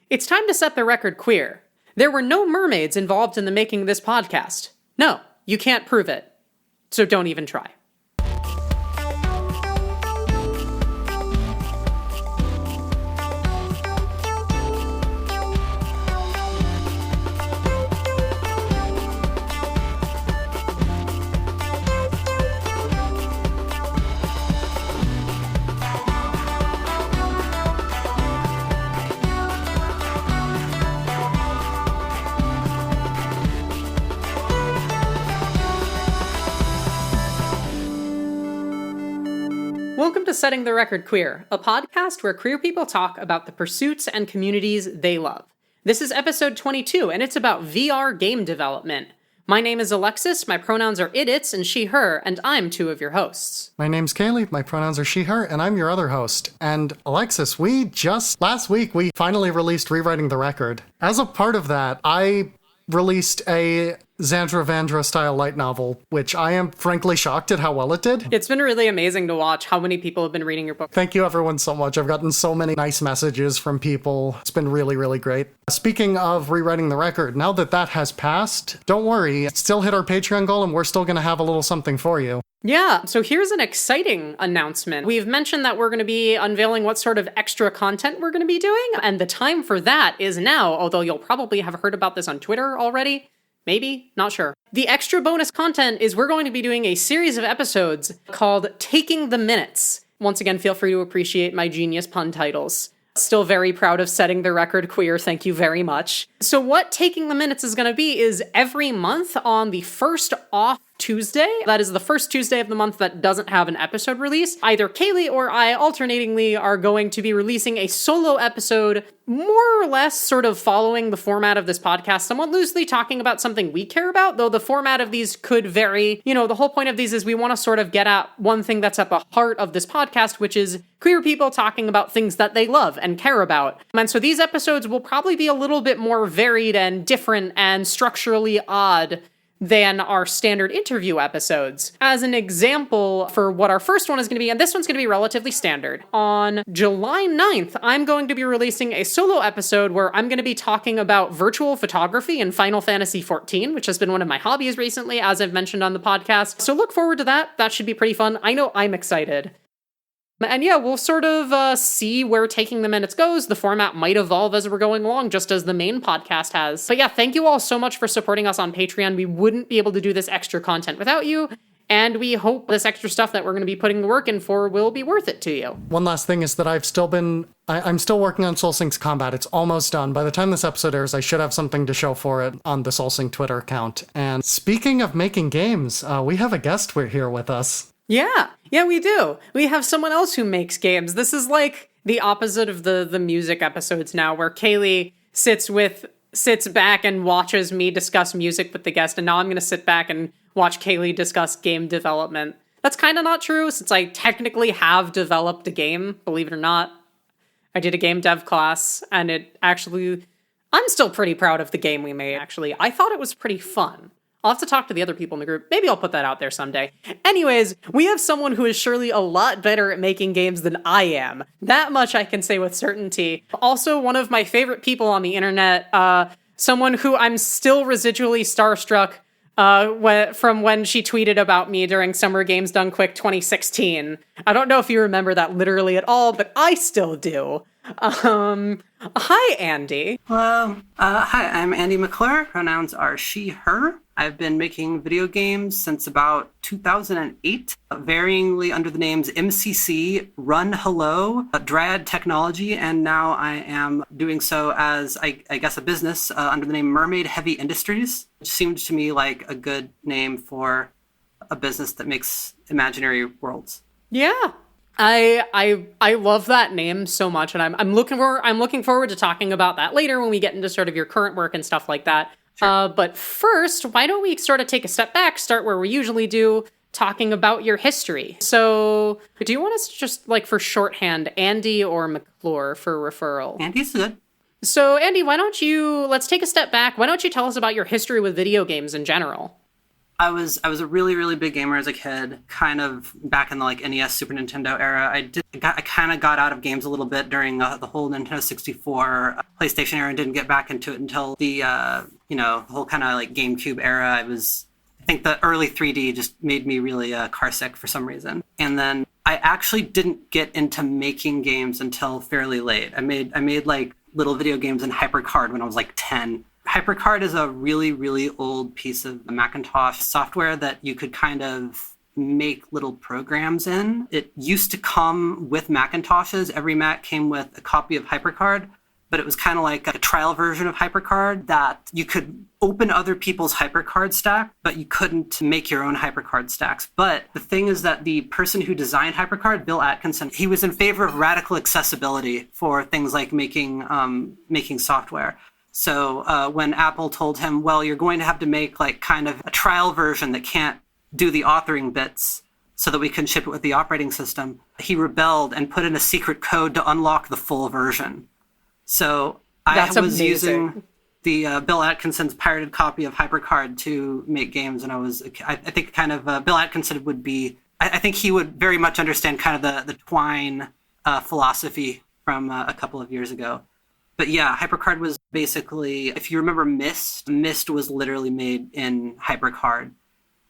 It's time to set the record queer. There were no mermaids involved in the making of this podcast. No, you can't prove it. So don't even try. Welcome to Setting the Record Queer, a podcast where queer people talk about the pursuits and communities they love. This is episode 22, and it's about VR game development. My name is Alexis, my pronouns are it, and she, her, and I'm two of your hosts. My name's Kaylee, my pronouns are she, her, and I'm your other host. And Alexis, last week, we finally released Rewriting the Record. As a part of that, I released a Xandra Vandra style light novel, which I am frankly shocked at how well it did. It's been really amazing to watch how many people have been reading your book. Thank you everyone so much. I've gotten so many nice messages from people. It's been really, really great. Speaking of Rewriting the Record, now that has passed, don't worry, still hit our Patreon goal and we're still going to have a little something for you. Yeah, so here's an exciting announcement. We've mentioned that we're going to be unveiling what sort of extra content we're going to be doing, and the time for that is now, although you'll probably have heard about this on Twitter already. Maybe? Not sure. The extra bonus content is we're going to be doing a series of episodes called Taking the Minutes. Once again, feel free to appreciate my genius pun titles. Still very proud of setting the record queer, thank you very much. So what Taking the Minutes is going to be is every month on the first off Tuesday, that is the first Tuesday of the month that doesn't have an episode release, either Kaylee or I alternatingly are going to be releasing a solo episode, more or less sort of following the format of this podcast, somewhat loosely talking about something we care about, though the format of these could vary. You know, the whole point of these is we want to sort of get at one thing that's at the heart of this podcast, which is queer people talking about things that they love and care about. And so these episodes will probably be a little bit more varied and different and structurally odd than our standard interview episodes. As an example for what our first one is going to be, and this one's going to be relatively standard, on July 9th, I'm going to be releasing a solo episode where I'm going to be talking about virtual photography in Final Fantasy XIV, which has been one of my hobbies recently, as I've mentioned on the podcast. So look forward to that. That should be pretty fun. I know I'm excited. And yeah, we'll sort of see where Taking the Minutes goes. The format might evolve as we're going along, just as the main podcast has. But yeah, thank you all so much for supporting us on Patreon. We wouldn't be able to do this extra content without you, and we hope this extra stuff that we're going to be putting the work in for will be worth it to you. One last thing is that I'm still working on Soul Sync's combat. It's almost done. By the time this episode airs, I should have something to show for it on the Soul Sync Twitter account. And speaking of making games, we have a guest here with us. Yeah, we do. We have someone else who makes games. This is like the opposite of the music episodes now, where Kaylee sits back and watches me discuss music with the guest, and now I'm going to sit back and watch Kaylee discuss game development. That's kind of not true, since I technically have developed a game, believe it or not. I did a game dev class, and I'm still pretty proud of the game we made, actually. I thought it was pretty fun. I'll have to talk to the other people in the group. Maybe I'll put that out there someday. Anyways, we have someone who is surely a lot better at making games than I am. That much I can say with certainty. Also, one of my favorite people on the internet, someone who I'm still residually starstruck from when she tweeted about me during Summer Games Done Quick 2016. I don't know if you remember that literally at all, but I still do. Hi, Andy. Hello. Hi, I'm Andi McClure. Pronouns are she, her. I've been making video games since about 2008, varyingly under the names MCC, Run Hello, Dryad Technology, and now I am doing so as, I guess, a business under the name Mermaid Heavy Industries, which seemed to me like a good name for a business that makes imaginary worlds. Yeah. I love that name so much, and I'm looking forward to talking about that later when we get into sort of your current work and stuff like that. Sure. But first, why don't we sort of take a step back, start where we usually do, talking about your history. So, do you want us to just, like, for shorthand, Andi or McClure for referral? Andy's good. So, Andi, let's take a step back. Why don't you tell us about your history with video games in general? I was a really, really big gamer as a kid, kind of back in the like NES, Super Nintendo era. I kind of got out of games a little bit during the whole Nintendo 64, PlayStation era, and didn't get back into it until the whole kind of like GameCube era. I think the early 3D just made me really car sick for some reason. And then I actually didn't get into making games until fairly late. I made like little video games in HyperCard when I was like 10. HyperCard is a really, really old piece of Macintosh software that you could kind of make little programs in. It used to come with Macintoshes. Every Mac came with a copy of HyperCard, but it was kind of like a trial version of HyperCard that you could open other people's HyperCard stack, but you couldn't make your own HyperCard stacks. But the thing is that the person who designed HyperCard, Bill Atkinson, he was in favor of radical accessibility for things like making software. So when Apple told him, well, you're going to have to make like kind of a trial version that can't do the authoring bits so that we can ship it with the operating system, he rebelled and put in a secret code to unlock the full version. So I was using the Bill Atkinson's pirated copy of HyperCard to make games, and I think kind of Bill Atkinson would be, I think he would very much understand kind of the Twine philosophy from a couple of years ago. But yeah, HyperCard was basically, if you remember Myst was literally made in HyperCard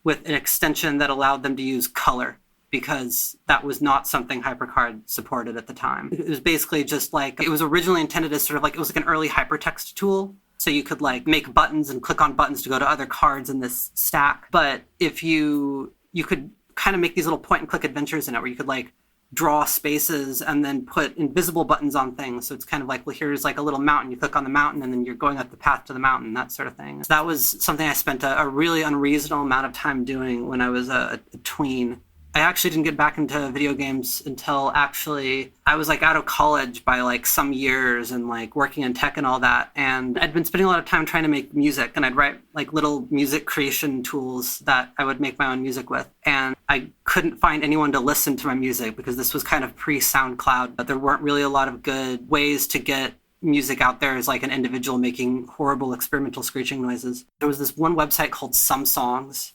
with an extension that allowed them to use color, because that was not something HyperCard supported at the time. It was basically just like, it was originally intended as sort of like, it was like an early hypertext tool. So you could like make buttons and click on buttons to go to other cards in this stack. But if you could kind of make these little point and click adventures in it where you could like draw spaces and then put invisible buttons on things. So it's kind of like, well, here's like a little mountain. You click on the mountain and then you're going up the path to the mountain, that sort of thing. So that was something I spent a really unreasonable amount of time doing when I was a tween. I actually didn't get back into video games until actually I was like out of college by like some years and like working in tech and all that. And I'd been spending a lot of time trying to make music, and I'd write like little music creation tools that I would make my own music with. And I couldn't find anyone to listen to my music because this was kind of pre-SoundCloud, but there weren't really a lot of good ways to get music out there as like an individual making horrible experimental screeching noises. There was this one website called Some Songs,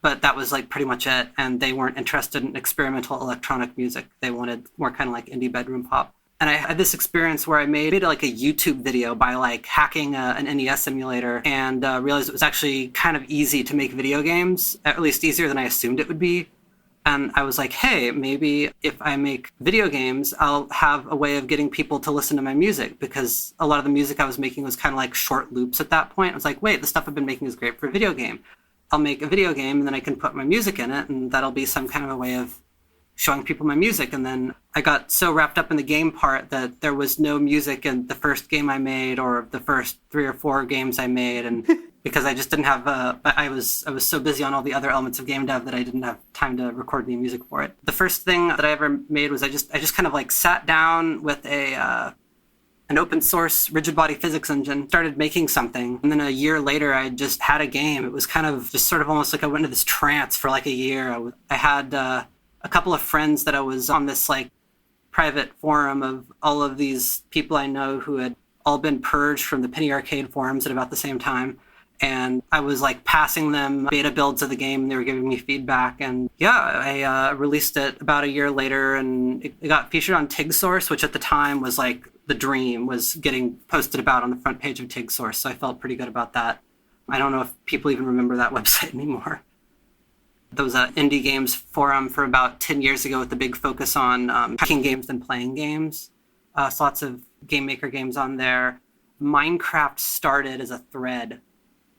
but that was like pretty much it. And they weren't interested in experimental electronic music. They wanted more kind of like indie bedroom pop. And I had this experience where I made like a YouTube video by like hacking an NES emulator, and realized it was actually kind of easy to make video games, at least easier than I assumed it would be. And I was like, hey, maybe if I make video games, I'll have a way of getting people to listen to my music, because a lot of the music I was making was kind of like short loops at that point. I was like, wait, the stuff I've been making is great for a video game. I'll make a video game and then I can put my music in it, and that'll be some kind of a way of showing people my music. And then I got so wrapped up in the game part that there was no music in the first game I made or the first 3 or 4 games I made. And because I just didn't have, I was so busy on all the other elements of game dev that I didn't have time to record any music for it. The first thing that I ever made was I just kind of like sat down with an open source rigid body physics engine, started making something. And then a year later, I just had a game. It was kind of just sort of almost like I went into this trance for like a year. I had a couple of friends that I was on this like private forum of all of these people I know who had all been purged from the Penny Arcade forums at about the same time. And I was like passing them beta builds of the game, and they were giving me feedback. And yeah, I released it about a year later, and it got featured on TigSource, which at the time was like the dream, was getting posted about on the front page of TigSource. So I felt pretty good about that. I don't know if people even remember that website anymore. There was an indie games forum for about 10 years ago with the big focus on hacking games and playing games. So lots of game maker games on there. Minecraft started as a thread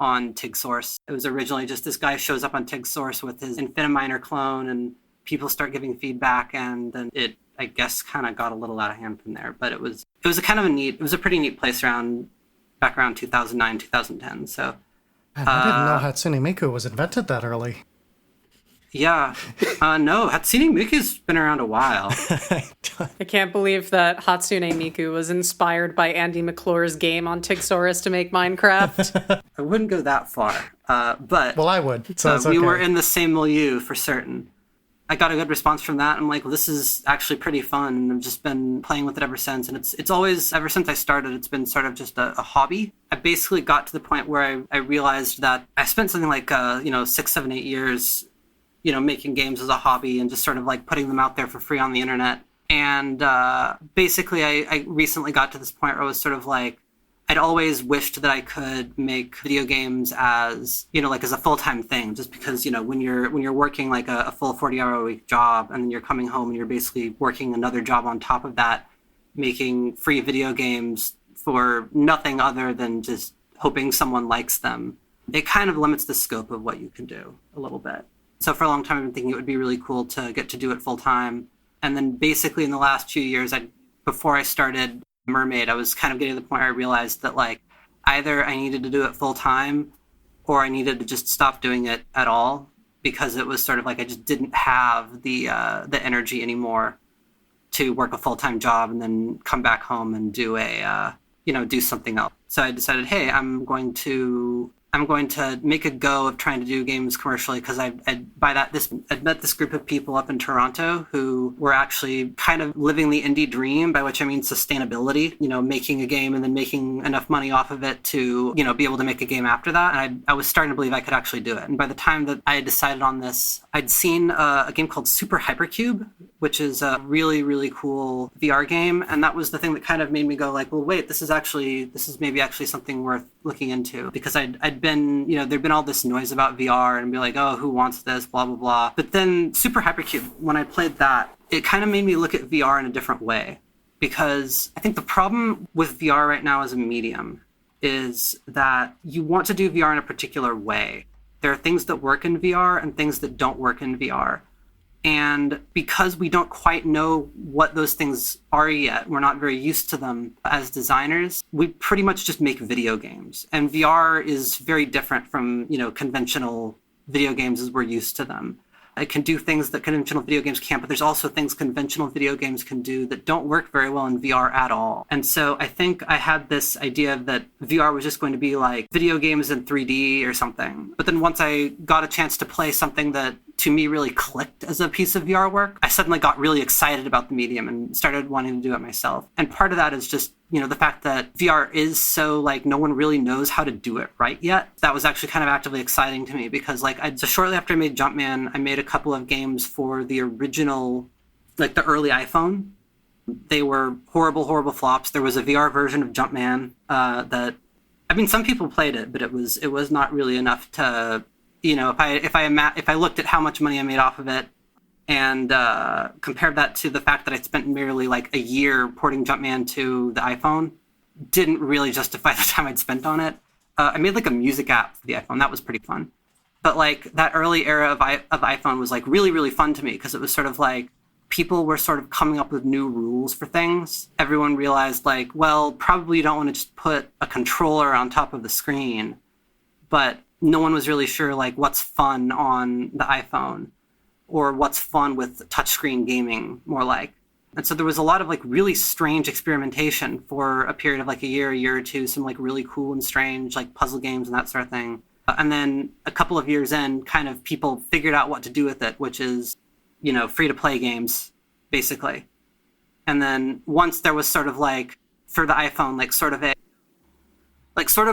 on TigSource. It was originally just this guy shows up on TigSource with his Infiniminer clone, and people start giving feedback, and then it, I guess, kind of got a little out of hand from there. But it was it was a pretty neat place back around 2009, 2010. So Man, I didn't know Hatsune Miku was invented that early. Yeah. No, Hatsune Miku's been around a while. I can't believe that Hatsune Miku was inspired by Andi McClure's game on TigSource to make Minecraft. I wouldn't go that far, but Well, I would. So it's we okay. were in the same milieu for certain. I got a good response from that. I'm like, well, this is actually pretty fun. And I've just been playing with it ever since. And it's always, ever since I started, it's been sort of just a hobby. I basically got to the point where I realized that I spent something like, 6, 7, 8 years, making games as a hobby and just sort of like putting them out there for free on the internet. And basically, I recently got to this point where I was sort of like, I'd always wished that I could make video games as, as a full-time thing, just because, when you're working like a full 40-hour-a-week job and then you're coming home and you're basically working another job on top of that, making free video games for nothing other than just hoping someone likes them, it kind of limits the scope of what you can do a little bit. So for a long time, I've been thinking it would be really cool to get to do it full-time. And then basically in the last 2 years, before I started Mermaid, I was kind of getting to the point where I realized that like either I needed to do it full time or I needed to just stop doing it at all, because it was sort of like I just didn't have the energy anymore to work a full-time job and then come back home and do do something else. So I decided, hey, I'm going to make a go of trying to do games commercially, because I'd met this group of people up in Toronto who were actually kind of living the indie dream, by which I mean sustainability, making a game and then making enough money off of it to, be able to make a game after that. And I was starting to believe I could actually do it. And by the time that I had decided on this, I'd seen a game called Super Hypercube, which is a really, really cool VR game. And that was the thing that kind of made me go like, well, wait, this is maybe actually something worth looking into, because I'd been, there'd been all this noise about VR and be like, oh, who wants this, blah, blah, blah. But then Super Hypercube, when I played that, it kind of made me look at VR in a different way, because I think the problem with VR right now as a medium is that you want to do VR in a particular way. There are things that work in VR and things that don't work in VR. And because we don't quite know what those things are yet, we're not very used to them as designers, we pretty much just make video games. And VR is very different from, conventional video games as we're used to them. It can do things that conventional video games can't, but there's also things conventional video games can do that don't work very well in VR at all. And so I think I had this idea that VR was just going to be like video games in 3D or something. But then once I got a chance to play something that to me really clicked as a piece of VR work, I suddenly got really excited about the medium and started wanting to do it myself. And part of that is just, the fact that VR is so like no one really knows how to do it right yet. That was actually kind of actively exciting to me, because so shortly after I made Jumpman, I made a couple of games for the original, like the early iPhone. They were horrible, horrible flops. There was a VR version of Jumpman some people played it, but it was not really enough to, if I looked at how much money I made off of it and compared that to the fact that I spent merely like a year porting Jumpman to the iPhone, didn't really justify the time I'd spent on it. I made like a music app for the iPhone. That was pretty fun. But like that early era of iPhone was like really, really fun to me, because it was sort of like people were sort of coming up with new rules for things. Everyone realized like, well, probably you don't want to just put a controller on top of the screen, but no one was really sure like what's fun on the iPhone or what's fun with touchscreen gaming more like. And so there was a lot of like really strange experimentation for a period of like a year or two, some like really cool and strange like puzzle games and that sort of thing. And then a couple of years in, kind of people figured out what to do with it, which is, free to play games, basically. And then once there was sort of like, for the iPhone,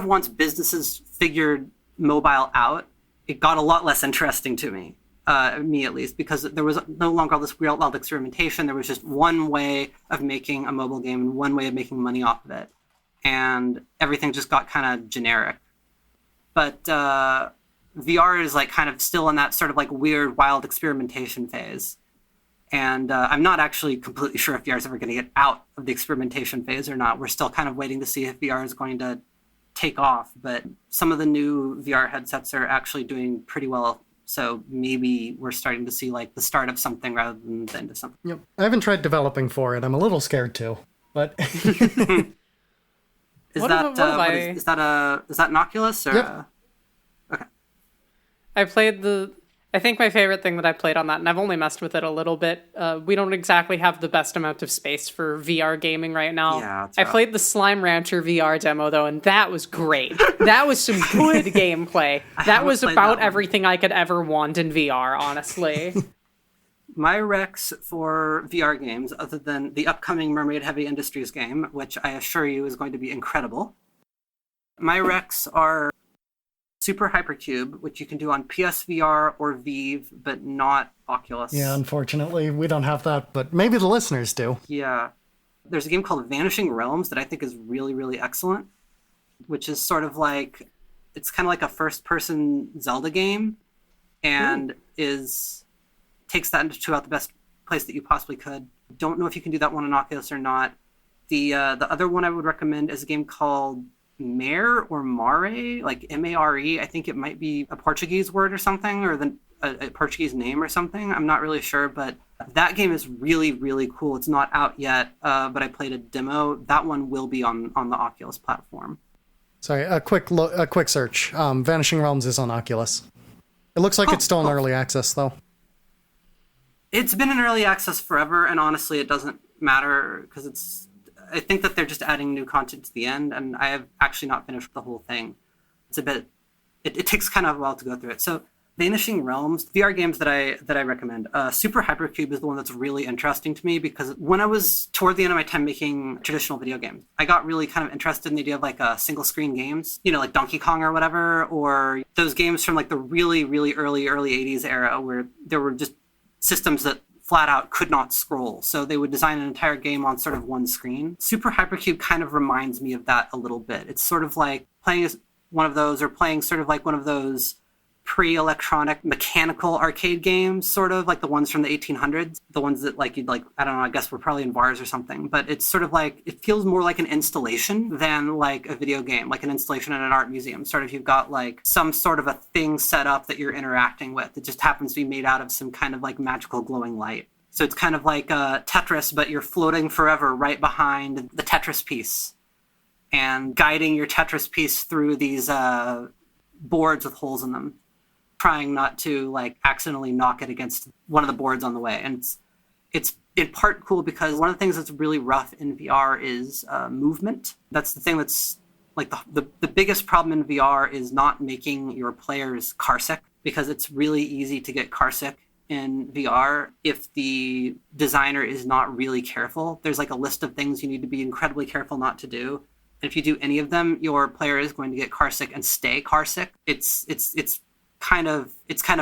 once businesses figured mobile out, it got a lot less interesting to me at least, because there was no longer all this real wild experimentation. There was just one way of making a mobile game and one way of making money off of it. And everything just got kind of generic. But VR is like kind of still in that sort of like weird, wild experimentation phase. And I'm not actually completely sure if VR is ever going to get out of the experimentation phase or not. We're still kind of waiting to see if VR is going to take off. But some of the new VR headsets are actually doing pretty well. So maybe we're starting to see like the start of something rather than the end of something. Yep. I haven't tried developing for it. I'm a little scared too. But Is that an Oculus or? Yep. Okay. I think my favorite thing that I played on that, and I've only messed with it a little bit. We don't exactly have the best amount of space for VR gaming right now. Yeah, I played the Slime Rancher VR demo though, and that was great. That was some good gameplay. That was about everything I could ever want in VR, honestly. My recs for VR games, other than the upcoming Mermaid Heavy Industries game, which I assure you is going to be incredible, my recs are Super Hypercube, which you can do on PSVR or Vive, but not Oculus. Yeah, unfortunately, we don't have that, but maybe the listeners do. Yeah. There's a game called Vanishing Realms that I think is really, really excellent, which is sort of like, it's kind of like a first-person Zelda game, and takes that into about the best place that you possibly could. Don't know if you can do that one on Oculus or not. The other one I would recommend is a game called Mare or Mare, like M-A-R-E. I think it might be a Portuguese word or something, or a Portuguese name or something. I'm not really sure, but that game is really, really cool. It's not out yet, but I played a demo. That one will be on the Oculus platform. Sorry, a quick search. Vanishing Realms is on Oculus. It looks like it's still in early access, though. It's been in early access forever, and honestly, it doesn't matter, because I think that they're just adding new content to the end, and I have actually not finished the whole thing. It's a bit... It takes kind of a while to go through it. So, Vanishing Realms, VR games that I recommend. Super Hypercube is the one that's really interesting to me, because when I was toward the end of my time making traditional video games, I got really kind of interested in the idea of like single screen games, like Donkey Kong or whatever, or those games from like the really, really early 80s era where there were just systems that flat out could not scroll. So they would design an entire game on sort of one screen. Super Hypercube kind of reminds me of that a little bit. It's sort of like playing one of those, or playing sort of like one of those pre-electronic mechanical arcade games, sort of like the ones from the 1800s, the ones that like you'd like, I don't know, I guess were probably in bars or something, but it's sort of like, it feels more like an installation than like a video game, like an installation in an art museum. Sort of, you've got like some sort of a thing set up that you're interacting with. It just happens to be made out of some kind of like magical glowing light. So it's kind of like Tetris, but you're floating forever right behind the Tetris piece and guiding your Tetris piece through these boards with holes in them, trying not to like accidentally knock it against one of the boards on the way. And it's in part cool because one of the things that's really rough in VR is movement. That's the thing that's like the biggest problem in VR is not making your players carsick, because it's really easy to get carsick in VR if the designer is not really careful. There's like a list of things you need to be incredibly careful not to do. And if you do any of them, your player is going to get carsick and stay carsick. It's kind of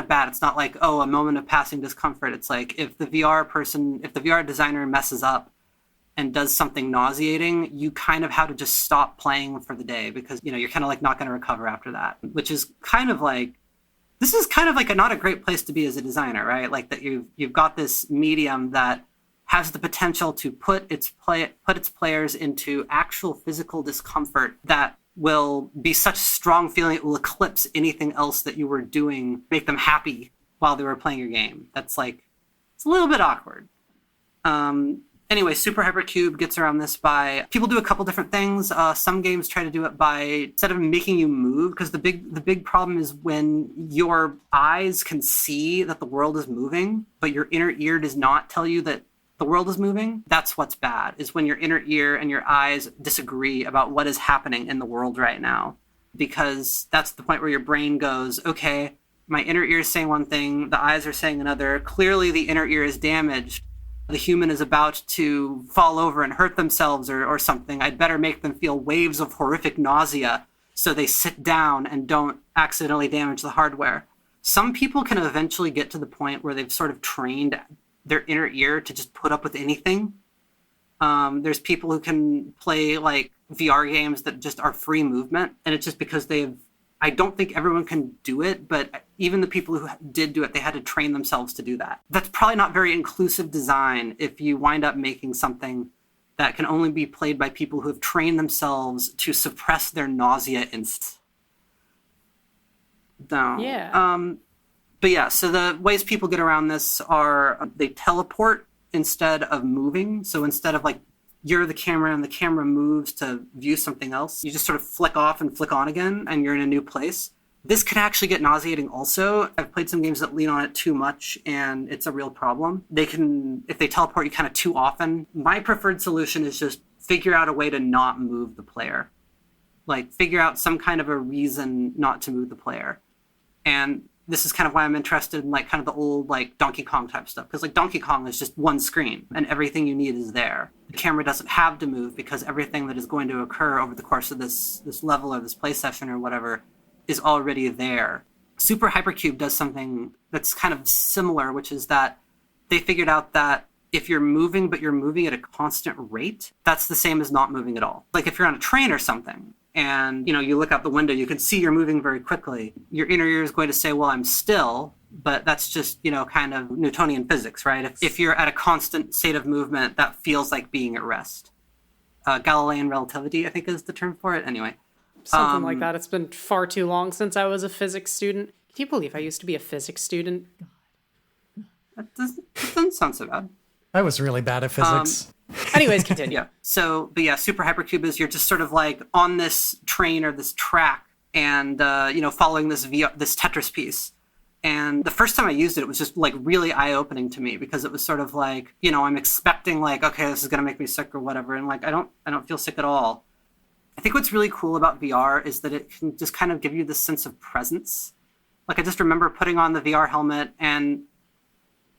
bad. It's not like, oh, a moment of passing discomfort. It's like if the VR designer messes up and does something nauseating, you kind of have to just stop playing for the day, because you're kind of like not going to recover after that, which is kind of like, this is kind of like not a great place to be as a designer, right? Like that you've got this medium that has the potential to put its players into actual physical discomfort that will be such a strong feeling it will eclipse anything else that you were doing, make them happy while they were playing your game. That's like, it's a little bit awkward. Anyway, Super Hypercube gets around this by, people do a couple different things. Some games try to do it by, instead of making you move, because the big problem is when your eyes can see that the world is moving, but your inner ear does not tell you that the world is moving. That's what's bad, is when your inner ear and your eyes disagree about what is happening in the world right now. Because that's the point where your brain goes, okay, my inner ear is saying one thing, the eyes are saying another. Clearly the inner ear is damaged. The human is about to fall over and hurt themselves or something. I'd better make them feel waves of horrific nausea so they sit down and don't accidentally damage the hardware. Some people can eventually get to the point where they've sort of trained their inner ear to just put up with anything. There's people who can play like VR games that just are free movement, and it's just because I don't think everyone can do it, but even the people who did do it, they had to train themselves to do that. That's probably not very inclusive design if you wind up making something that can only be played by people who have trained themselves to suppress their nausea instincts. No. Yeah. But yeah, so the ways people get around this are they teleport instead of moving. So instead of like you're the camera and the camera moves to view something else, you just sort of flick off and flick on again and you're in a new place. This can actually get nauseating also. I've played some games that lean on it too much and it's a real problem. If they teleport you kind of too often, my preferred solution is just figure out a way to not move the player. Like figure out some kind of a reason not to move the player. And this is kind of why I'm interested in like kind of the old like Donkey Kong type stuff, because like Donkey Kong is just one screen and everything you need is there. The camera doesn't have to move because everything that is going to occur over the course of this level or this play session or whatever is already there. Super Hypercube does something that's kind of similar, which is that they figured out that if you're moving but you're moving at a constant rate, that's the same as not moving at all. Like if you're on a train or something, and you look out the window, you can see you're moving very quickly. Your inner ear is going to say, well, I'm still, but that's just, kind of Newtonian physics, right? If you're at a constant state of movement, that feels like being at rest. Galilean relativity, I think is the term for it. Anyway. Something like that. It's been far too long since I was a physics student. Can you believe I used to be a physics student? That doesn't sound so bad. I was really bad at physics. Anyways, continue. Yeah. So, but yeah, Super Hypercube is you're just sort of like on this train or this track and, following this Tetris piece. And the first time I used it, it was just like really eye-opening to me because it was sort of like, I'm expecting like, okay, this is going to make me sick or whatever. And like, I don't feel sick at all. I think what's really cool about VR is that it can just kind of give you this sense of presence. Like I just remember putting on the VR helmet and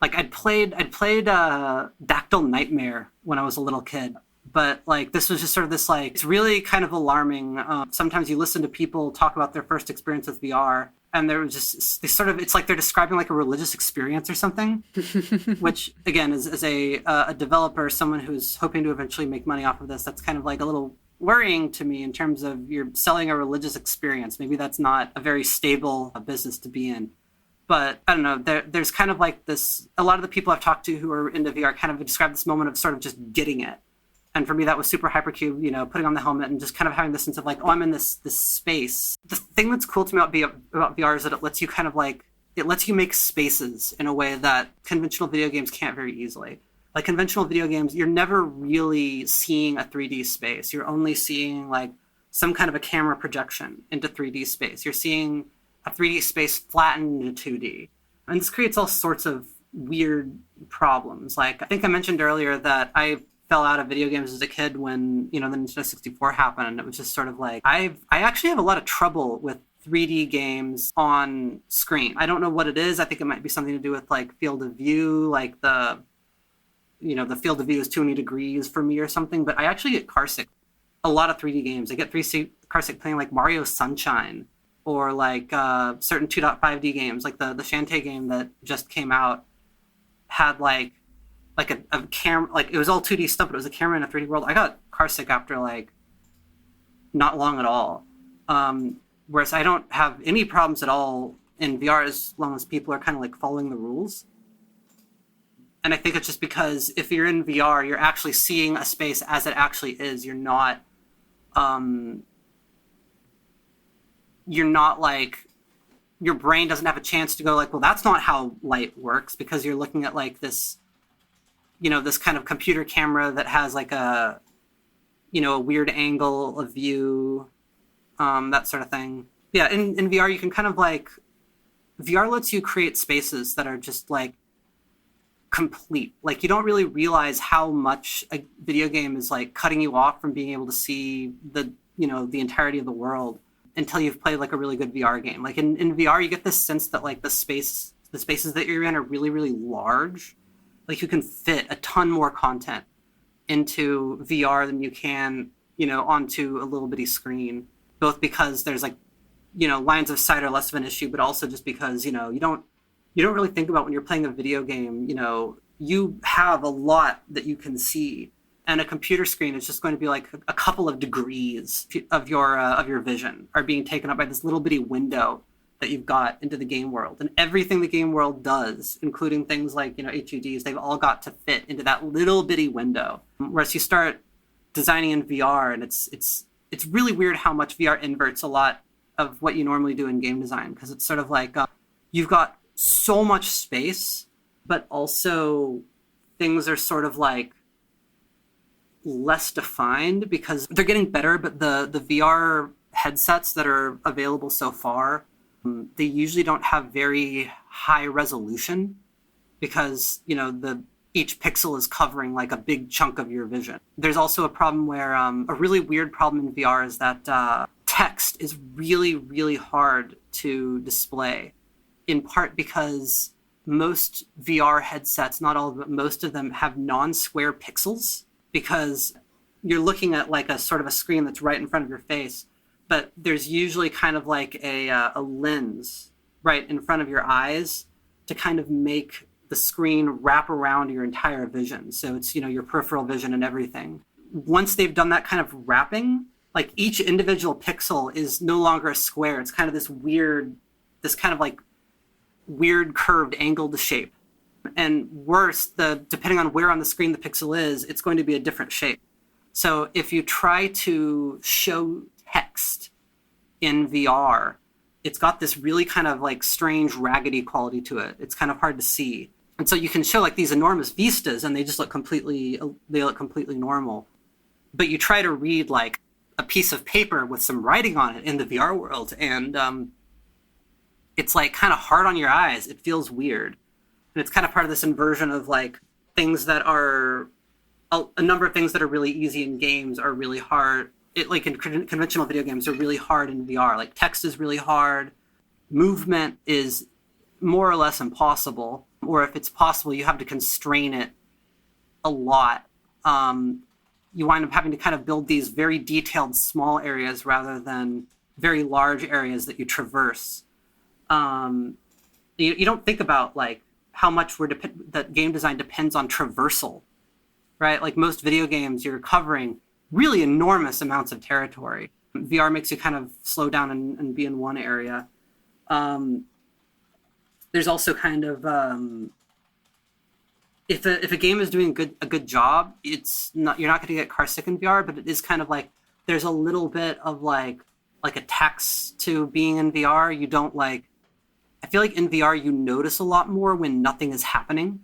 like I'd played Dactyl Nightmare when I was a little kid, but like this was just sort of this like it's really kind of alarming. Sometimes you listen to people talk about their first experience with VR, and there was just it's like they're describing like a religious experience or something, which again as a developer, someone who's hoping to eventually make money off of this, that's kind of like a little worrying to me in terms of you're selling a religious experience. Maybe that's not a very stable business to be in. But I don't know, there's kind of like this, a lot of the people I've talked to who are into VR kind of describe this moment of sort of just getting it. And for me, that was Super Hypercube, putting on the helmet and just kind of having this sense of like, oh, I'm in this space. The thing that's cool to me about VR is that it lets you kind of like, it lets you make spaces in a way that conventional video games can't very easily. Like conventional video games, you're never really seeing a 3D space. You're only seeing like some kind of a camera projection into 3D space. You're seeing a 3D space flattened into 2D. And this creates all sorts of weird problems. Like, I think I mentioned earlier that I fell out of video games as a kid when, the Nintendo 64 happened. And it was just sort of like, I actually have a lot of trouble with 3D games on screen. I don't know what it is. I think it might be something to do with like field of view, like the field of view is 280 degrees for me or something. But I actually get carsick. A lot of 3D games. I get carsick playing like Mario Sunshine, or like certain 2.5D games, like the Shantae game that just came out had like a camera, like it was all 2D stuff, but it was a camera in a 3D world. I got carsick after like not long at all. Whereas I don't have any problems at all in VR as long as people are kind of like following the rules. And I think it's just because if you're in VR, you're actually seeing a space as it actually is. You're not like, your brain doesn't have a chance to go like, well, that's not how light works, because you're looking at like this, this kind of computer camera that has like a weird angle of view, that sort of thing. Yeah, in VR, you can kind of like, VR lets you create spaces that are just like complete. Like you don't really realize how much a video game is like cutting you off from being able to see the entirety of the world until you've played like a really good VR game. Like in VR, you get this sense that like the spaces that you're in are really, really large. Like you can fit a ton more content into VR than you can, onto a little bitty screen, both because there's like, lines of sight are less of an issue, but also just because, you don't really think about when you're playing a video game, you have a lot that you can see. And a computer screen is just going to be like a couple of degrees of your vision are being taken up by this little bitty window that you've got into the game world. And everything the game world does, including things like, HUDs, they've all got to fit into that little bitty window. Whereas you start designing in VR, and it's really weird how much VR inverts a lot of what you normally do in game design, because it's sort of like you've got so much space, but also things are sort of like less defined because they're getting better, but the VR headsets that are available so far, they usually don't have very high resolution because, each pixel is covering like a big chunk of your vision. There's also a problem where a really weird problem in VR is that text is really, really hard to display in part because most VR headsets, not all of them, most of them have non-square pixels, because you're looking at like a sort of a screen that's right in front of your face, but there's usually kind of like a lens right in front of your eyes to kind of make the screen wrap around your entire vision. So it's, your peripheral vision and everything. Once they've done that kind of wrapping, like each individual pixel is no longer a square. It's kind of this kind of like weird curved angled shape. And worse, depending on where on the screen the pixel is, it's going to be a different shape. So if you try to show text in VR, it's got this really kind of like strange raggedy quality to it. It's kind of hard to see. And so you can show like these enormous vistas and they just look completely normal. But you try to read like a piece of paper with some writing on it in the VR world, and it's like kind of hard on your eyes. It feels weird. And it's kind of part of this inversion of like things that are, a number of things that are really easy in games are really hard. Like in conventional video games are really hard in VR. Like text is really hard. Movement is more or less impossible. Or if it's possible, you have to constrain it a lot. You wind up having to kind of build these very detailed small areas rather than very large areas that you traverse. You don't think about like how much that game design depends on traversal, right? Like most video games, you're covering really enormous amounts of territory. VR makes you kind of slow down and be in one area. There's also kind of, if a game is doing a good job, you're not going to get car sick in VR, but it is kind of like there's a little bit of like a tax to being in VR. You don't like. I feel like in VR you notice a lot more when nothing is happening.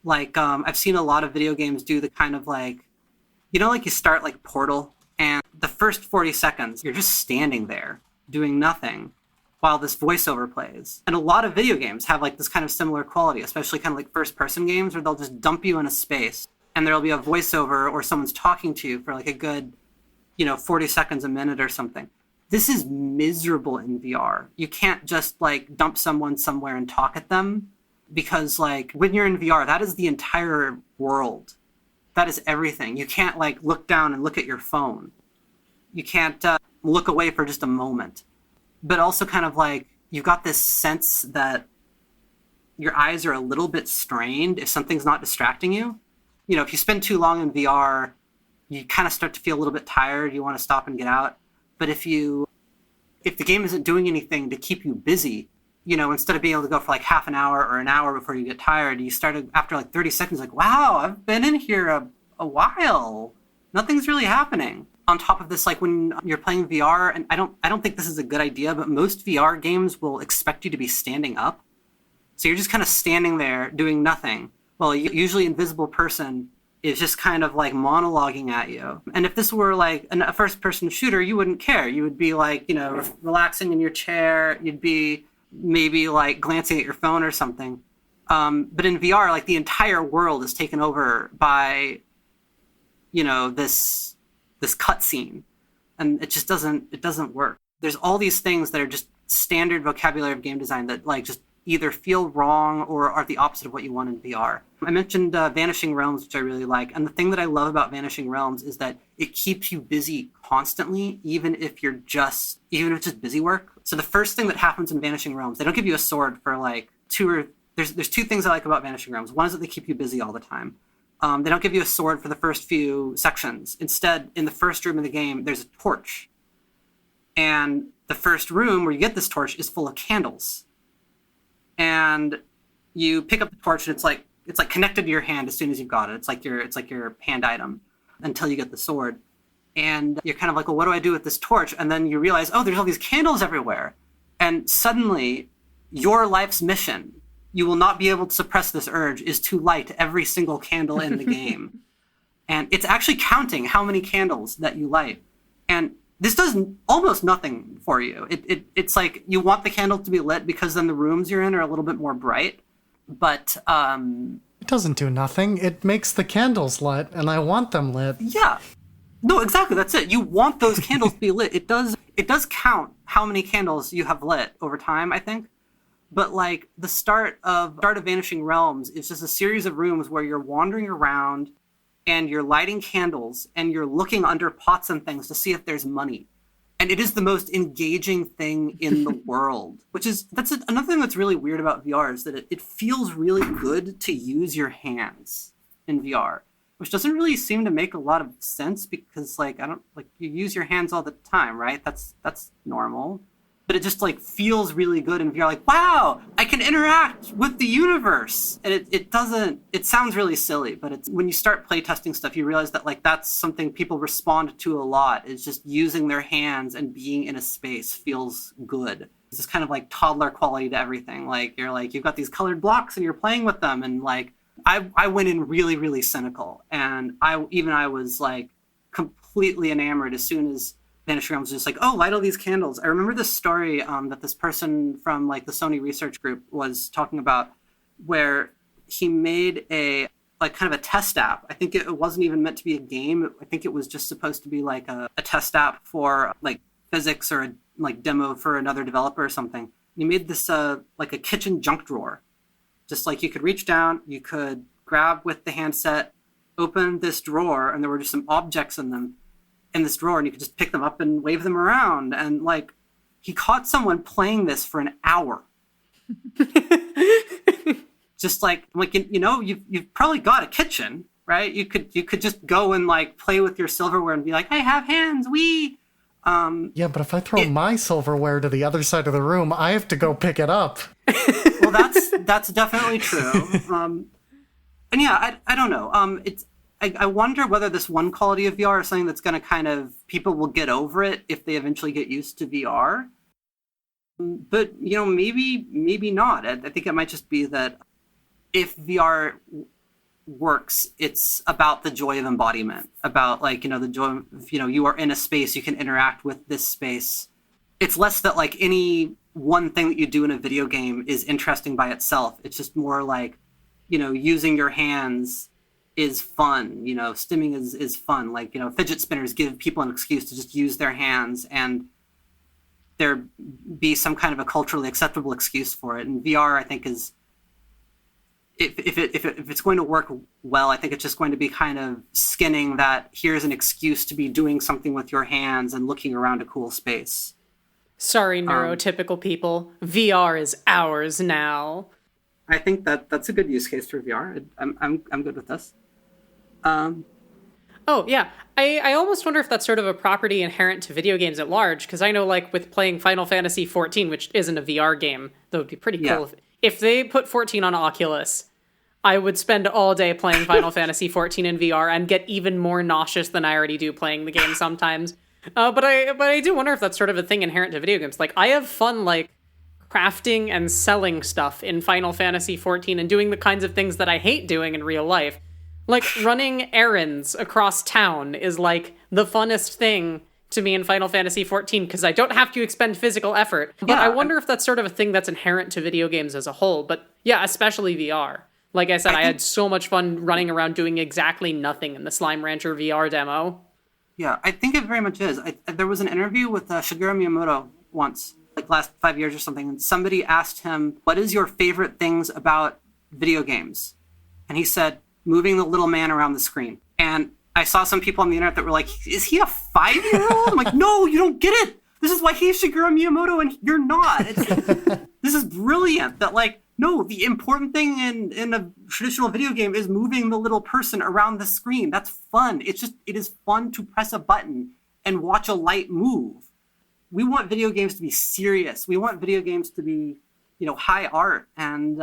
Like I've seen a lot of video games do the kind of like, like you start like Portal and the first 40 seconds you're just standing there doing nothing while this voiceover plays. And a lot of video games have like this kind of similar quality, especially kind of like first person games where they'll just dump you in a space and there'll be a voiceover or someone's talking to you for like a good, 40 seconds, a minute or something. This is miserable in VR. You can't just like dump someone somewhere and talk at them, because like when you're in VR, that is the entire world. That is everything. You can't like look down and look at your phone. You can't look away for just a moment. But also kind of like you've got this sense that your eyes are a little bit strained if something's not distracting you. If you spend too long in VR, you kind of start to feel a little bit tired. You want to stop and get out. But if the game isn't doing anything to keep you busy, instead of being able to go for like half an hour or an hour before you get tired, you start after like 30 seconds, like, wow, I've been in here a while. Nothing's really happening. On top of this, like when you're playing VR, and I don't think this is a good idea, but most VR games will expect you to be standing up. So you're just kind of standing there doing nothing. Well, usually invisible person is just kind of like monologuing at you. And if this were like a first-person shooter, you wouldn't care. You would be like, relaxing in your chair. You'd be maybe like glancing at your phone or something. But in VR, like the entire world is taken over by, this cutscene, and it just doesn't work. There's all these things that are just standard vocabulary of game design that like just either feel wrong or are the opposite of what you want in VR. I mentioned Vanishing Realms, which I really like. And the thing that I love about Vanishing Realms is that it keeps you busy constantly, even if it's just busy work. So the first thing that happens in Vanishing Realms, they don't give you a sword for like there's two things I like about Vanishing Realms. One is that they keep you busy all the time. They don't give you a sword for the first few sections. Instead, in the first room of the game, there's a torch. And the first room where you get this torch is full of candles. And you pick up the torch and it's like connected to your hand as soon as you've got it. It's like your hand item until you get the sword. And you're kind of like, well, what do I do with this torch? And then you realize, oh, there's all these candles everywhere. And suddenly your life's mission, you will not be able to suppress this urge, is to light every single candle in the game. And it's actually counting how many candles that you light. And this does almost nothing for you. It's like you want the candle to be lit because then the rooms you're in are a little bit more bright. But it doesn't do nothing. It makes the candles lit, and I want them lit. Yeah. No, exactly. That's it. You want those candles to be lit. It does count how many candles you have lit over time, I think. But like the start of Vanishing Realms is just a series of rooms where you're wandering around and you're lighting candles and you're looking under pots and things to see if there's money. And it is the most engaging thing in the world, another thing that's really weird about VR is that it feels really good to use your hands in VR, which doesn't really seem to make a lot of sense because you use your hands all the time, right? That's normal. But it just like feels really good in VR, like, wow, I can interact with the universe. And it sounds really silly, but it's when you start playtesting stuff, you realize that like that's something people respond to a lot, is just using their hands and being in a space feels good. It's this kind of like toddler quality to everything. Like you've got these colored blocks and you're playing with them. And like, I went in really, really cynical. And I was like completely enamored as soon as Vanishing Realms was just like, oh, light all these candles. I remember this story that this person from like the Sony research group was talking about, where he made a like kind of a test app. I think it wasn't even meant to be a game. I think it was just supposed to be like a test app for like physics or a like demo for another developer or something. And he made this like a kitchen junk drawer. Just like you could reach down, you could grab with the handset, open this drawer, and there were just some objects in this drawer, and you could just pick them up and wave them around. And like, he caught someone playing this for an hour. Just like you've probably got a kitchen, right? You could just go and like play with your silverware and be like, I have hands, yeah, but if I throw my silverware to the other side of the room, I have to go pick it up. Well, that's definitely true. And yeah, I don't know. I wonder whether this one quality of VR is something that's going to kind of, people will get over it if they eventually get used to VR. But, maybe not. I think it might just be that if VR works, it's about the joy of embodiment, about like, the joy of, you are in a space, you can interact with this space. It's less that like any one thing that you do in a video game is interesting by itself. It's just more like, using your hands is fun, stimming is fun. Like, fidget spinners give people an excuse to just use their hands and there be some kind of a culturally acceptable excuse for it. And VR, I think, is, if it's going to work well, I think it's just going to be kind of skinning that here's an excuse to be doing something with your hands and looking around a cool space. Sorry, neurotypical people. VR is ours now. I think that's a good use case for VR. I'm good with this. Oh, yeah. I almost wonder if that's sort of a property inherent to video games at large, because I know, like, with playing Final Fantasy XIV, which isn't a VR game, that would be pretty cool. If they put 14 on Oculus, I would spend all day playing Final Fantasy XIV in VR and get even more nauseous than I already do playing the game sometimes. But I do wonder if that's sort of a thing inherent to video games. Like, I have fun, like, crafting and selling stuff in Final Fantasy XIV and doing the kinds of things that I hate doing in real life. Like, running errands across town is, like, the funnest thing to me in Final Fantasy XIV, because I don't have to expend physical effort. But I wonder if that's sort of a thing that's inherent to video games as a whole. But, yeah, especially VR. Like I said, I had so much fun running around doing exactly nothing in the Slime Rancher VR demo. Yeah, I think it very much is. There was an interview with Shigeru Miyamoto once, like last 5 years or something, and somebody asked him, what is your favorite things about video games? And he said, moving the little man around the screen. And I saw some people on the internet that were like, is he a 5-year-old? I'm like, no, you don't get it. This is why he's Shigeru Miyamoto and you're not. This is brilliant that, like, no, the important thing in a traditional video game is moving the little person around the screen. That's fun. It is fun to press a button and watch a light move. We want video games to be serious. We want video games to be, high art. And,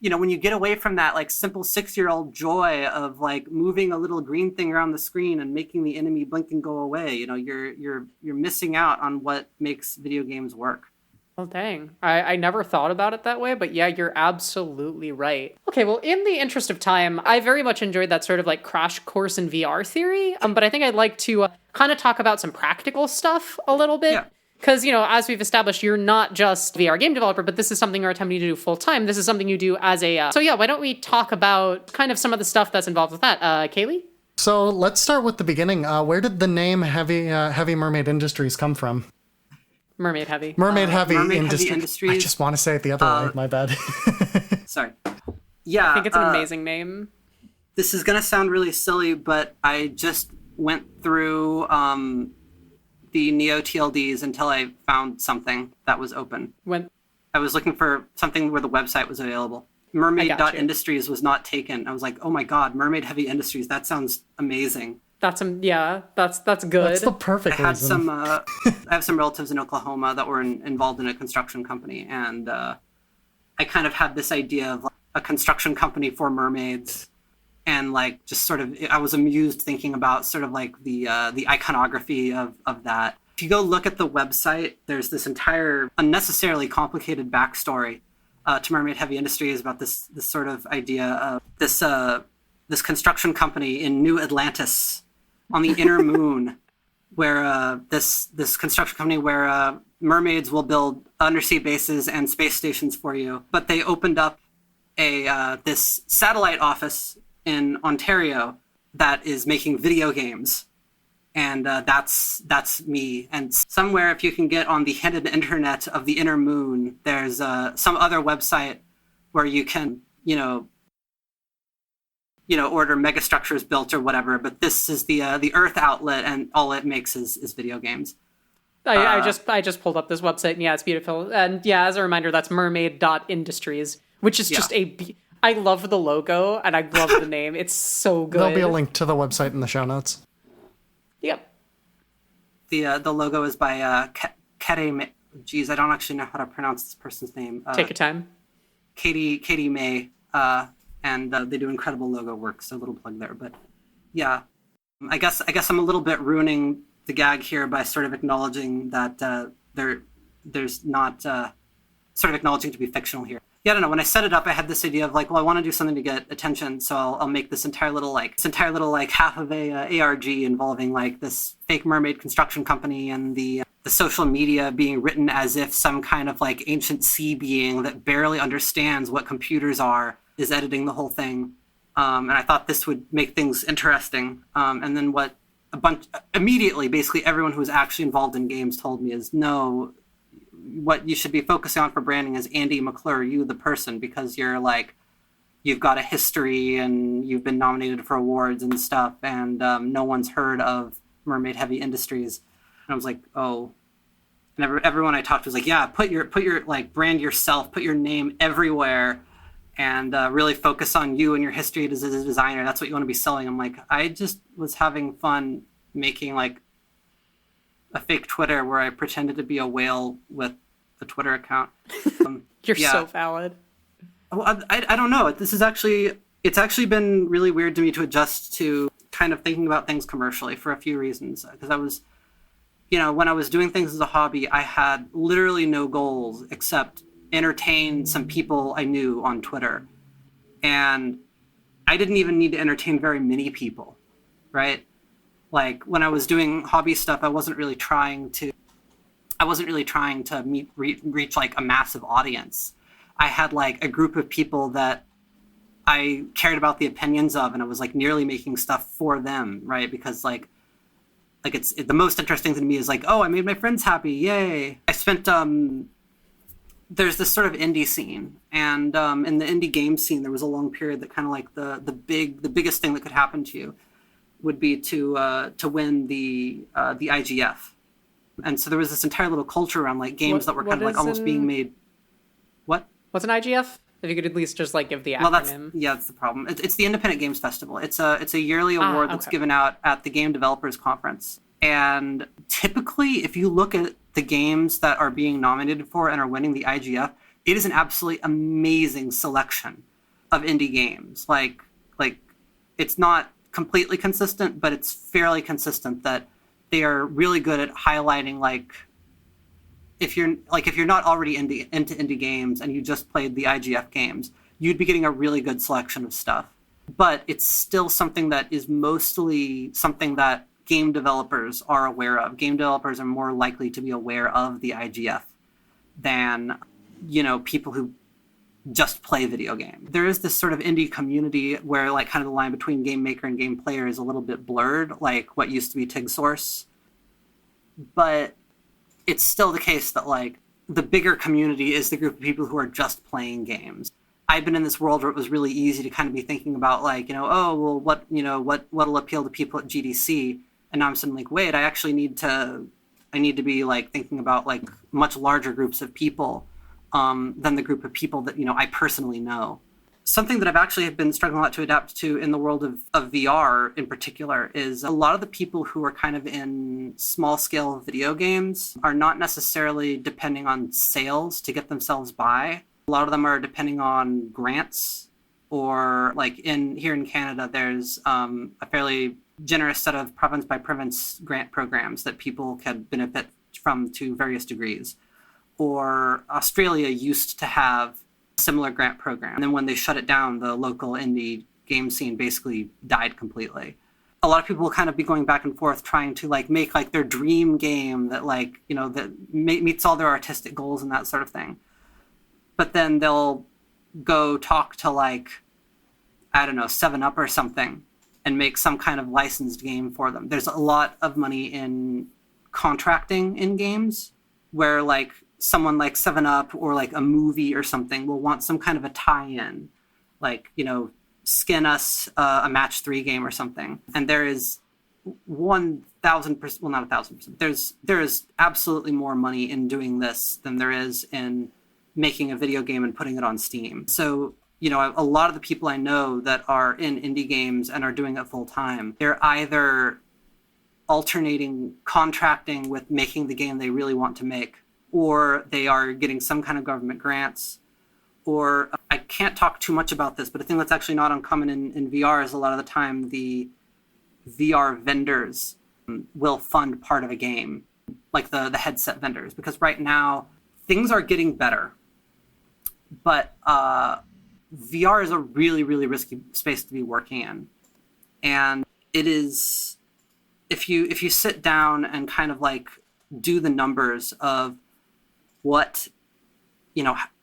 when you get away from that, like, simple 6-year-old joy of, like, moving a little green thing around the screen and making the enemy blink and go away, you're missing out on what makes video games work. Well, dang. I never thought about it that way, but yeah, you're absolutely right. Okay, well, in the interest of time, I very much enjoyed that sort of like crash course in VR theory, but I think I'd like to kind of talk about some practical stuff a little bit. Yeah. Because, as we've established, you're not just a VR game developer, but this is something you're attempting to do full time. This is something you do as a... So yeah, why don't we talk about kind of some of the stuff that's involved with that. Kaylee? So let's start with the beginning. Where did the name Heavy Mermaid Industries come from? Mermaid Heavy. Mermaid Heavy Mermaid Heavy Industries. Industries. I just want to say it the other way. My bad. Sorry. Yeah. I think it's an amazing name. This is going to sound really silly, but I just went through the Neo TLDs until I found something that was open. When I was looking for something where the website was available. Mermaid.industries was not taken. I was like, oh my God, Mermaid Heavy Industries. That sounds amazing. that's good. That's the perfect I had reason. I have some relatives in Oklahoma that were involved in a construction company, and I kind of had this idea of like, a construction company for mermaids, and like just sort of I was amused thinking about sort of like the iconography of that. If you go look at the website, there's this entire unnecessarily complicated backstory to Mermaid Heavy Industries about this sort of idea of this construction company in New Atlantis on the inner moon, where this construction company where mermaids will build undersea bases and space stations for you. But they opened up this satellite office in Ontario that is making video games. And that's me. And somewhere, if you can get on the hidden internet of the inner moon, there's some other website where you can, order megastructures built or whatever. But this is the Earth outlet, and all it makes is video games. I just pulled up this website, and yeah, it's beautiful. And yeah, as a reminder, that's mermaid.industries, which is just I love the logo, and I love the name. It's so good. There'll be a link to the website in the show notes. Yep. The logo is by Kere. Geez, I don't actually know how to pronounce this person's name. Take your time. Katie May, and they do incredible logo work. So a little plug there, but yeah, I guess I'm a little bit ruining the gag here by sort of acknowledging that there's not sort of acknowledging to be fictional here. Yeah, I don't know. When I set it up, I had this idea of like, well, I want to do something to get attention, so I'll make this entire little half of a ARG involving like this fake mermaid construction company and the social media being written as if some kind of like ancient sea being that barely understands what computers are is editing the whole thing. And I thought this would make things interesting. And then what immediately, basically everyone who was actually involved in games told me is no. What you should be focusing on for branding is Andi McClure, you the person, because you're like, you've got a history and you've been nominated for awards and stuff, and no one's heard of Mermaid Heavy Industries. And I was like, oh. And everyone I talked to was like, yeah, put your like brand yourself, put your name everywhere, and really focus on you and your history as a designer. That's what you want to be selling. I'm like, I just was having fun making like a fake Twitter where I pretended to be a whale with a Twitter account. You're so valid. Well, I don't know. It's actually been really weird to me to adjust to kind of thinking about things commercially for a few reasons. Because I was, when I was doing things as a hobby, I had literally no goals except entertain some people I knew on Twitter. And I didn't even need to entertain very many people, right? Like when I was doing hobby stuff, I wasn't really trying to reach like a massive audience. I had like a group of people that I cared about the opinions of, and I was like nearly making stuff for them, right? Because like it's the most interesting thing to me is like, oh, I made my friends happy, yay! I spent there's this sort of indie scene, and in the indie game scene, there was a long period that kind of like the biggest thing that could happen to you would be to win the IGF. And so there was this entire little culture around like games that were kind of like almost being made. What? What's an IGF? If you could at least just like give the acronym. That's the problem. It's the Independent Games Festival. It's a yearly award that's given out at the Game Developers Conference. And typically, if you look at the games that are being nominated for and are winning the IGF, it is an absolutely amazing selection of indie games. Like it's not completely consistent, but it's fairly consistent that they are really good at highlighting like if you're not already into indie games and you just played the IGF games, you'd be getting a really good selection of stuff. But it's still something that is mostly something that game developers are aware of. Game developers are more likely to be aware of the IGF than, people who just play video games. There is this sort of indie community where like kind of the line between game maker and game player is a little bit blurred, like what used to be TIG Source. But it's still the case that like the bigger community is the group of people who are just playing games. I've been in this world where it was really easy to kind of be thinking about like, oh, well, what'll appeal to people at GDC? And now I'm suddenly like, wait, I need to be like thinking about like much larger groups of people than the group of people that, I personally know. Something that I've actually been struggling a lot to adapt to in the world of VR in particular is a lot of the people who are kind of in small scale video games are not necessarily depending on sales to get themselves by. A lot of them are depending on grants, or like here in Canada, there's a fairly generous set of province by province grant programs that people can benefit from to various degrees. Or Australia used to have similar grant program. And then when they shut it down, the local indie game scene basically died completely. A lot of people will kind of be going back and forth trying to like make like their dream game that like, that meets all their artistic goals and that sort of thing. But then they'll go talk to like, I don't know, 7-Up or something and make some kind of licensed game for them. There's a lot of money in contracting in games where like someone like 7-Up or like a movie or something will want some kind of a tie-in, like, skin us a match 3 game or something. And there is 1,000%, well, not 1,000%. There is absolutely more money in doing this than there is in making a video game and putting it on Steam. So, a lot of the people I know that are in indie games and are doing it full time, they're either alternating contracting with making the game they really want to make, or they are getting some kind of government grants, or I can't talk too much about this, but a thing that's actually not uncommon in VR is a lot of the time the VR vendors will fund part of a game, like the headset vendors, because right now things are getting better, but VR is a really, really risky space to be working in. And it is, if you sit down and kind of like do the numbers of what,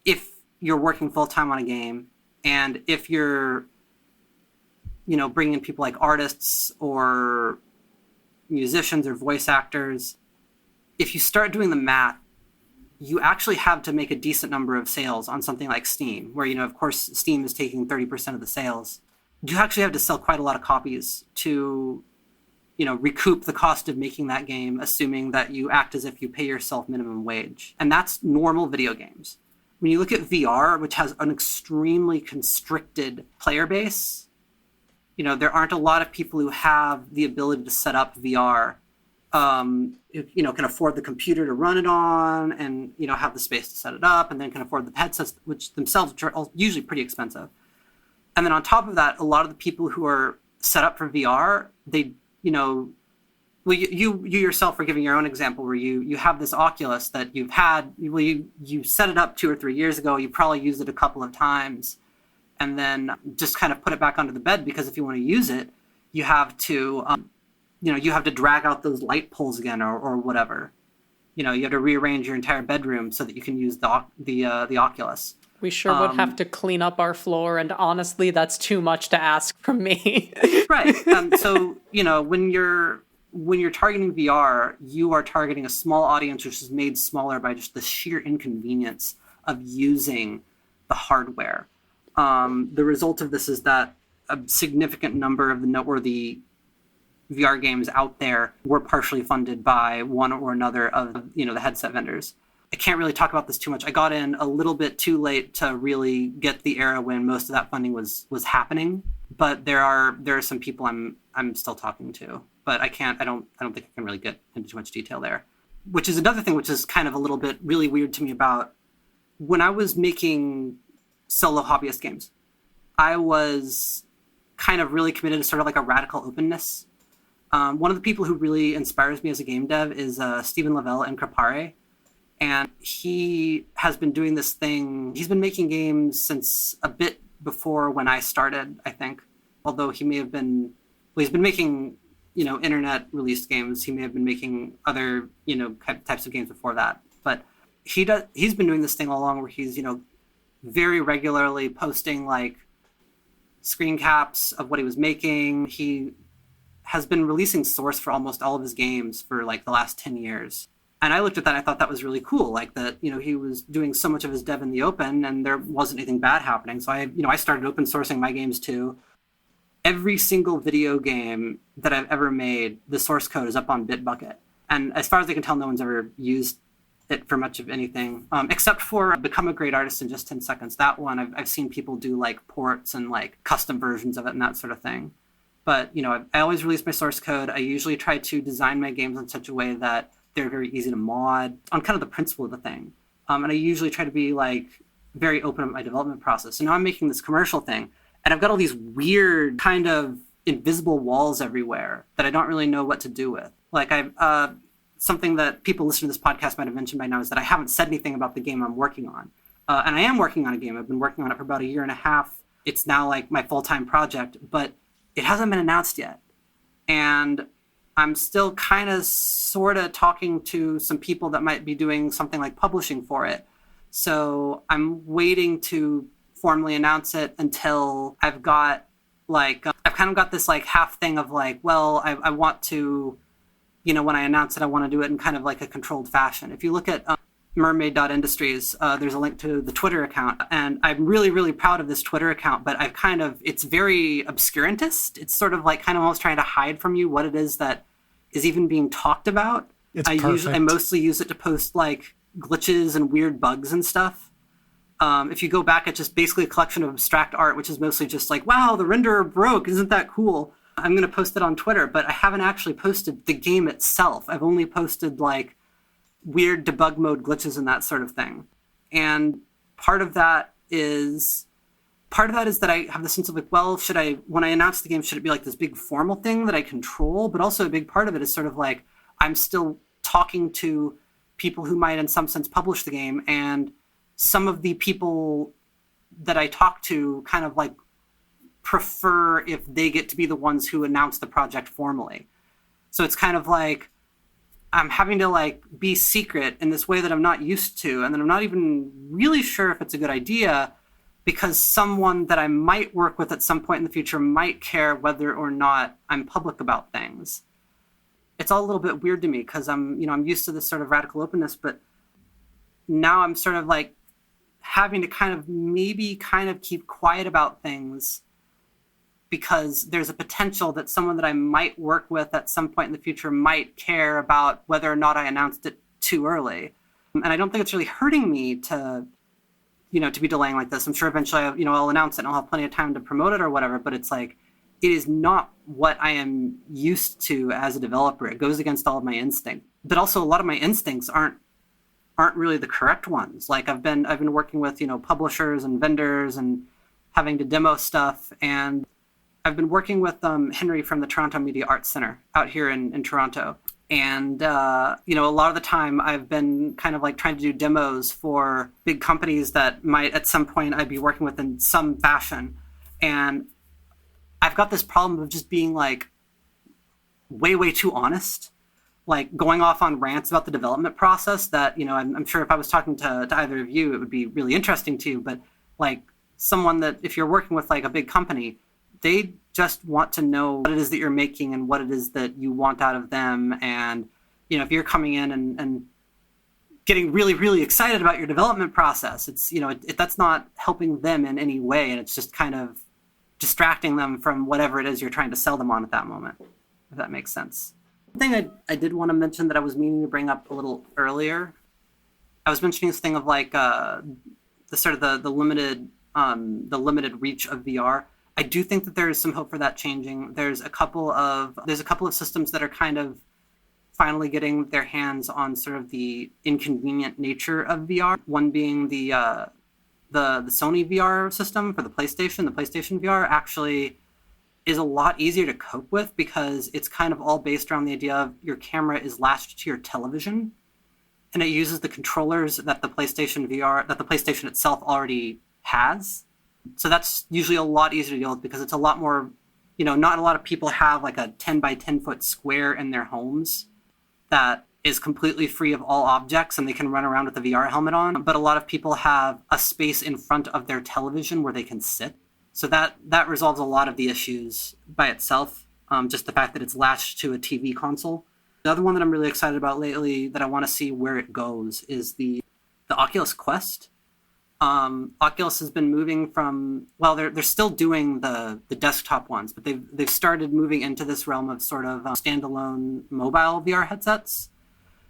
if you're working full-time on a game, and if you're, bringing in people like artists or musicians or voice actors, if you start doing the math, you actually have to make a decent number of sales on something like Steam, where, of course, Steam is taking 30% of the sales. You actually have to sell quite a lot of copies to, recoup the cost of making that game, assuming that you act as if you pay yourself minimum wage. And that's normal video games. When you look at VR, which has an extremely constricted player base, there aren't a lot of people who have the ability to set up VR, can afford the computer to run it on and, have the space to set it up, and then can afford the headsets, which themselves are usually pretty expensive. And then on top of that, a lot of the people who are set up for VR, they, you yourself are giving your own example where you have this Oculus that you've had, you set it up 2 or 3 years ago, you probably used it a couple of times, and then just kind of put it back onto the bed, because if you want to use it, you have to, you have to drag out those light poles again or whatever. You have to rearrange your entire bedroom so that you can use the Oculus. We sure would have to clean up our floor, and honestly, that's too much to ask from me. Right. So, when you're targeting VR, you are targeting a small audience, which is made smaller by just the sheer inconvenience of using the hardware. The result of this is that a significant number of the noteworthy VR games out there were partially funded by one or another of, the headset vendors. I can't really talk about this too much. I got in a little bit too late to really get the era when most of that funding was happening. But there are some people I'm still talking to. But I don't think I can really get into too much detail there. Which is another thing which is kind of a little bit really weird to me about when I was making solo hobbyist games. I was kind of really committed to sort of like a radical openness. One of the people who really inspires me as a game dev is Stephen Lavelle and Crepare. And he has been doing this thing. He's been making games since a bit before when I started, I think. Although he may have been, he's been making, internet released games. He may have been making other, types of games before that. But he's been doing this thing all along where he's, very regularly posting like screen caps of what he was making. He has been releasing source for almost all of his games for like the last 10 years. And I looked at that and I thought that was really cool, like that, he was doing so much of his dev in the open and there wasn't anything bad happening. So I started open sourcing my games too. Every single video game that I've ever made, the source code is up on Bitbucket. And as far as I can tell, no one's ever used it for much of anything, except for Become a Great Artist in Just 10 Seconds. That one, I've seen people do like ports and like custom versions of it and that sort of thing. But, I always release my source code. I usually try to design my games in such a way that they're very easy to mod on kind of the principle of the thing. And I usually try to be like very open about my development process. So now I'm making this commercial thing and I've got all these weird kind of invisible walls everywhere that I don't really know what to do with. Like something that people listening to this podcast might have mentioned by now is that I haven't said anything about the game I'm working on. And I am working on a game. I've been working on it for about a year and a half. It's now like my full-time project, but it hasn't been announced yet. And I'm still kind of sort of talking to some people that might be doing something like publishing for it. So I'm waiting to formally announce it until I've got like, I've kind of got this like half thing of like, well, I want to, when I announce it, I want to do it in kind of like a controlled fashion. If you look at Mermaid Industries, there's a link to the Twitter account. And I'm really, really proud of this Twitter account, but it's very obscurantist. It's sort of like kind of almost trying to hide from you what it is that is even being talked about. I mostly use it to post like glitches and weird bugs and stuff. If you go back, it's just basically a collection of abstract art, which is mostly just like, wow, the renderer broke. Isn't that cool? I'm going to post it on Twitter, but I haven't actually posted the game itself. I've only posted like weird debug mode glitches and that sort of thing. And part of that is that I have the sense of like, well, when I announce the game, should it be like this big formal thing that I control? But also a big part of it is sort of like, I'm still talking to people who might in some sense publish the game. And some of the people that I talk to kind of like prefer if they get to be the ones who announce the project formally. So it's kind of like, I'm having to like be secret in this way that I'm not used to. And then I'm not even really sure if it's a good idea because someone that I might work with at some point in the future might care whether or not I'm public about things. It's all a little bit weird to me because I'm used to this sort of radical openness, but now I'm sort of like having to kind of keep quiet about things because there's a potential that someone that I might work with at some point in the future might care about whether or not I announced it too early. And I don't think it's really hurting me to be delaying like this. I'm sure eventually, I'll announce it and I'll have plenty of time to promote it or whatever, but it's like, it is not what I am used to as a developer. It goes against all of my instinct, but also a lot of my instincts aren't really the correct ones. Like I've been working with, publishers and vendors and having to demo stuff. And I've been working with Henry from the Toronto Media Arts Center out here in Toronto. And, a lot of the time I've been kind of like trying to do demos for big companies that might at some point I'd be working with in some fashion. And I've got this problem of just being like way, way too honest, like going off on rants about the development process that, I'm sure if I was talking to either of you, it would be really interesting to you. But like someone that if you're working with like a big company, they just want to know what it is that you're making and what it is that you want out of them. And, if you're coming in and getting really, really excited about your development process, it's, that's not helping them in any way. And it's just kind of distracting them from whatever it is you're trying to sell them on at that moment, if that makes sense. One thing I did want to mention that I was meaning to bring up a little earlier, I was mentioning this thing of like the limited reach of VR. I do think that there is some hope for that changing. There's a couple of systems that are kind of finally getting their hands on sort of the inconvenient nature of VR. One being the Sony VR system for the PlayStation. The PlayStation VR actually is a lot easier to cope with because it's kind of all based around the idea of your camera is latched to your television, and it uses the controllers that the PlayStation itself already has. So that's usually a lot easier to deal with because it's a lot more, not a lot of people have like a 10 by 10 foot square in their homes that is completely free of all objects and they can run around with the VR helmet on. But a lot of people have a space in front of their television where they can sit. So that resolves a lot of the issues by itself. Just the fact that it's latched to a TV console. The other one that I'm really excited about lately that I want to see where it goes is the Oculus Quest. Oculus has been moving from, well, they're still doing the desktop ones, but they've started moving into this realm of sort of standalone mobile VR headsets,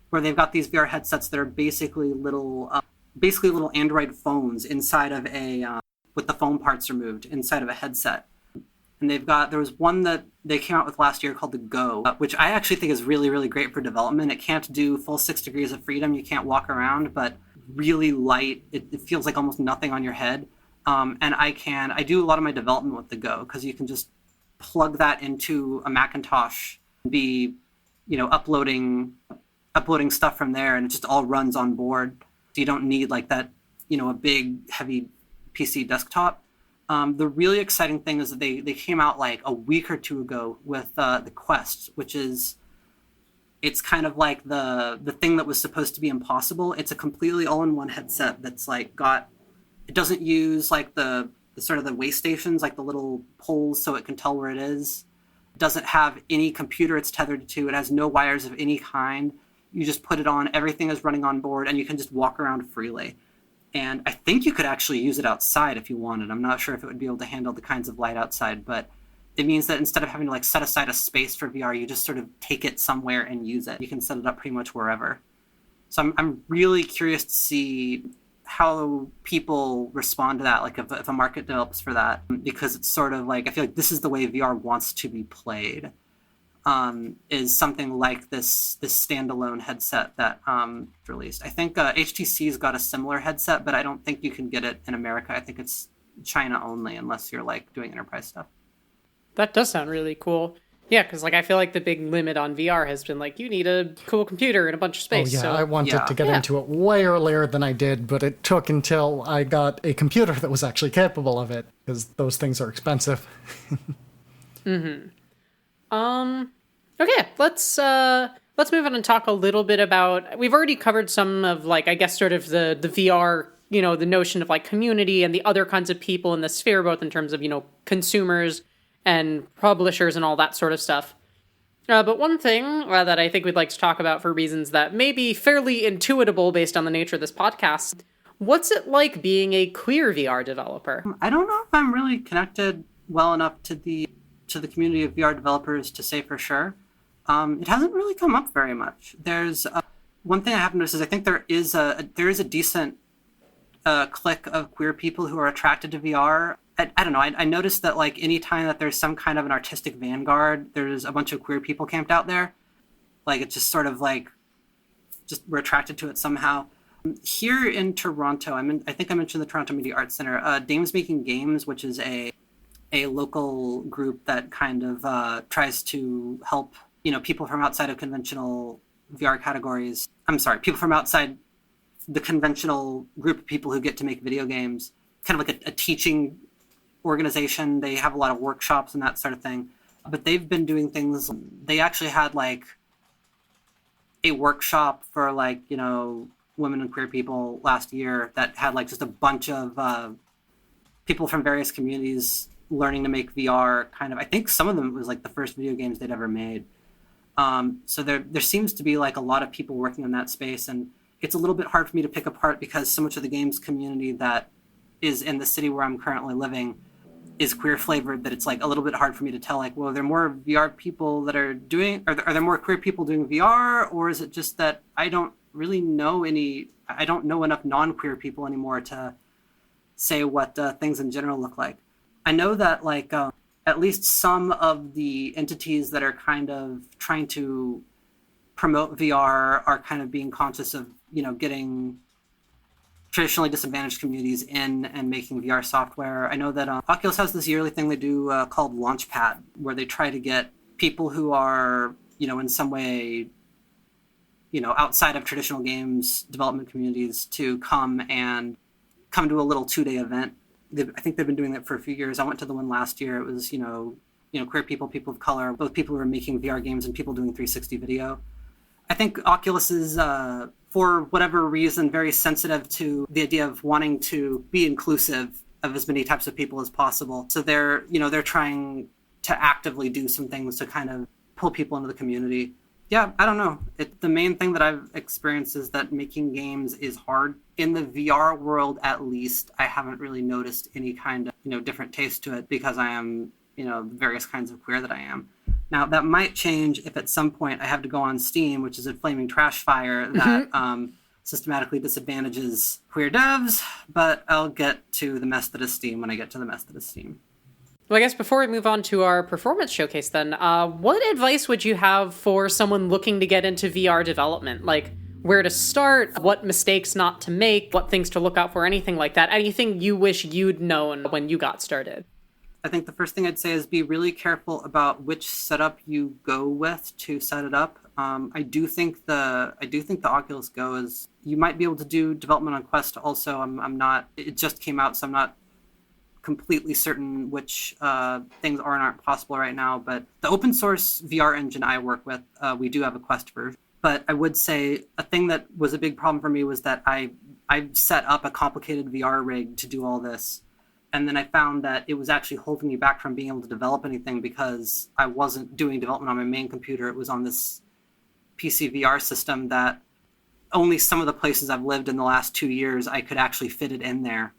where they've got these VR headsets that are basically little Android phones inside of with the phone parts removed inside of a headset. And there was one that they came out with last year called the Go, which I actually think is really, really great for development. It can't do full 6 degrees of freedom. You can't walk around, but really light. It feels like almost nothing on your head. And I do a lot of my development with the Go because you can just plug that into a Macintosh and be, uploading stuff from there, and it just all runs on board. So you don't need like that, a big heavy PC desktop. The really exciting thing is that they came out like a week or two ago with the Quest, which is, it's kind of like the thing that was supposed to be impossible. It's a completely all-in-one headset that's like it doesn't use like the sort of the way stations, like the little poles so it can tell where it is. It doesn't have any computer it's tethered to. It has no wires of any kind. You just put it on, everything is running on board, and you can just walk around freely. And I think you could actually use it outside if you wanted. I'm not sure if it would be able to handle the kinds of light outside, but it means that instead of having to like set aside a space for VR, you just sort of take it somewhere and use it. You can set it up pretty much wherever. So I'm really curious to see how people respond to that, like if a market develops for that, because it's sort of like, I feel like this is the way VR wants to be played, is something like this standalone headset that released. I think HTC's got a similar headset, but I don't think you can get it in America. I think it's China only, unless you're like doing enterprise stuff. That does sound really cool. Yeah, because like I feel like the big limit on VR has been like you need a cool computer and a bunch of space. Oh yeah, so I wanted to get into it way earlier than I did, but it took until I got a computer that was actually capable of it, because those things are expensive. Okay, let's move on and talk a little bit about. We've already covered some of like I guess sort of the VR, the notion of like community and the other kinds of people in the sphere, both in terms of consumers and publishers and all that sort of stuff. But one thing that I think we'd like to talk about for reasons that may be fairly intuitable based on the nature of this podcast, what's it like being a queer VR developer? I don't know if I'm really connected well enough to the community of VR developers to say for sure. It hasn't really come up very much. There's one thing I have noticed is I think there is a decent clique of queer people who are attracted to VR. I don't know. I noticed that like anytime that there's some kind of an artistic vanguard, there's a bunch of queer people camped out there. Like it's just sort of like, just we're attracted to it somehow. Here in Toronto, I think I mentioned the Toronto Media Arts Center. Dames Making Games, which is a local group that kind of tries to help people from outside of conventional VR categories. I'm sorry, people from outside the conventional group of people who get to make video games. Kind of like a teaching organization. They have a lot of workshops and that sort of thing. But they've been doing things. They actually had like a workshop for like, women and queer people last year that had like just a bunch of people from various communities learning to make VR kind of, I think some of them was like the first video games they'd ever made. So there seems to be like a lot of people working in that space, and it's a little bit hard for me to pick apart because so much of the games community that is in the city where I'm currently living is queer flavored that it's like a little bit hard for me to tell, like, well, are there more VR people that are doing, are there more queer people doing VR, or is it just that I don't really know I don't know enough non-queer people anymore to say what things in general look like. I know that like at least some of the entities that are kind of trying to promote VR are kind of being conscious of, getting traditionally disadvantaged communities in and making VR software. I know that Oculus has this yearly thing they do called Launchpad, where they try to get people who are, in some way, outside of traditional games development communities to come to a little 2-day event. I think they've been doing that for a few years. I went to the one last year. It was, queer people, people of color, both people who are making VR games and people doing 360 video. I think Oculus is, for whatever reason, very sensitive to the idea of wanting to be inclusive of as many types of people as possible. So they're trying to actively do some things to kind of pull people into the community. Yeah, I don't know. The main thing that I've experienced is that making games is hard. In the VR world, at least, I haven't really noticed any kind of, different taste to it because I am, various kinds of queer that I am. Now, that might change if at some point I have to go on Steam, which is a flaming trash fire that systematically disadvantages queer devs, but I'll get to the mess that is Steam when I get to the mess that is Steam. Well, I guess before we move on to our performance showcase then, what advice would you have for someone looking to get into VR development? Like, where to start, what mistakes not to make, what things to look out for, anything like that? Anything you wish you'd known when you got started? I think the first thing I'd say is be really careful about which setup you go with to set it up. I do think the Oculus Go is, you might be able to do development on Quest also. I'm not, it just came out, so I'm not completely certain which things are and aren't possible right now, but the open source VR engine I work with, we do have a Quest version. But I would say a thing that was a big problem for me was that I set up a complicated VR rig to do all this, and then I found that it was actually holding me back from being able to develop anything because I wasn't doing development on my main computer. It was on this PC VR system that only some of the places I've lived in the last 2 years I could actually fit it in there.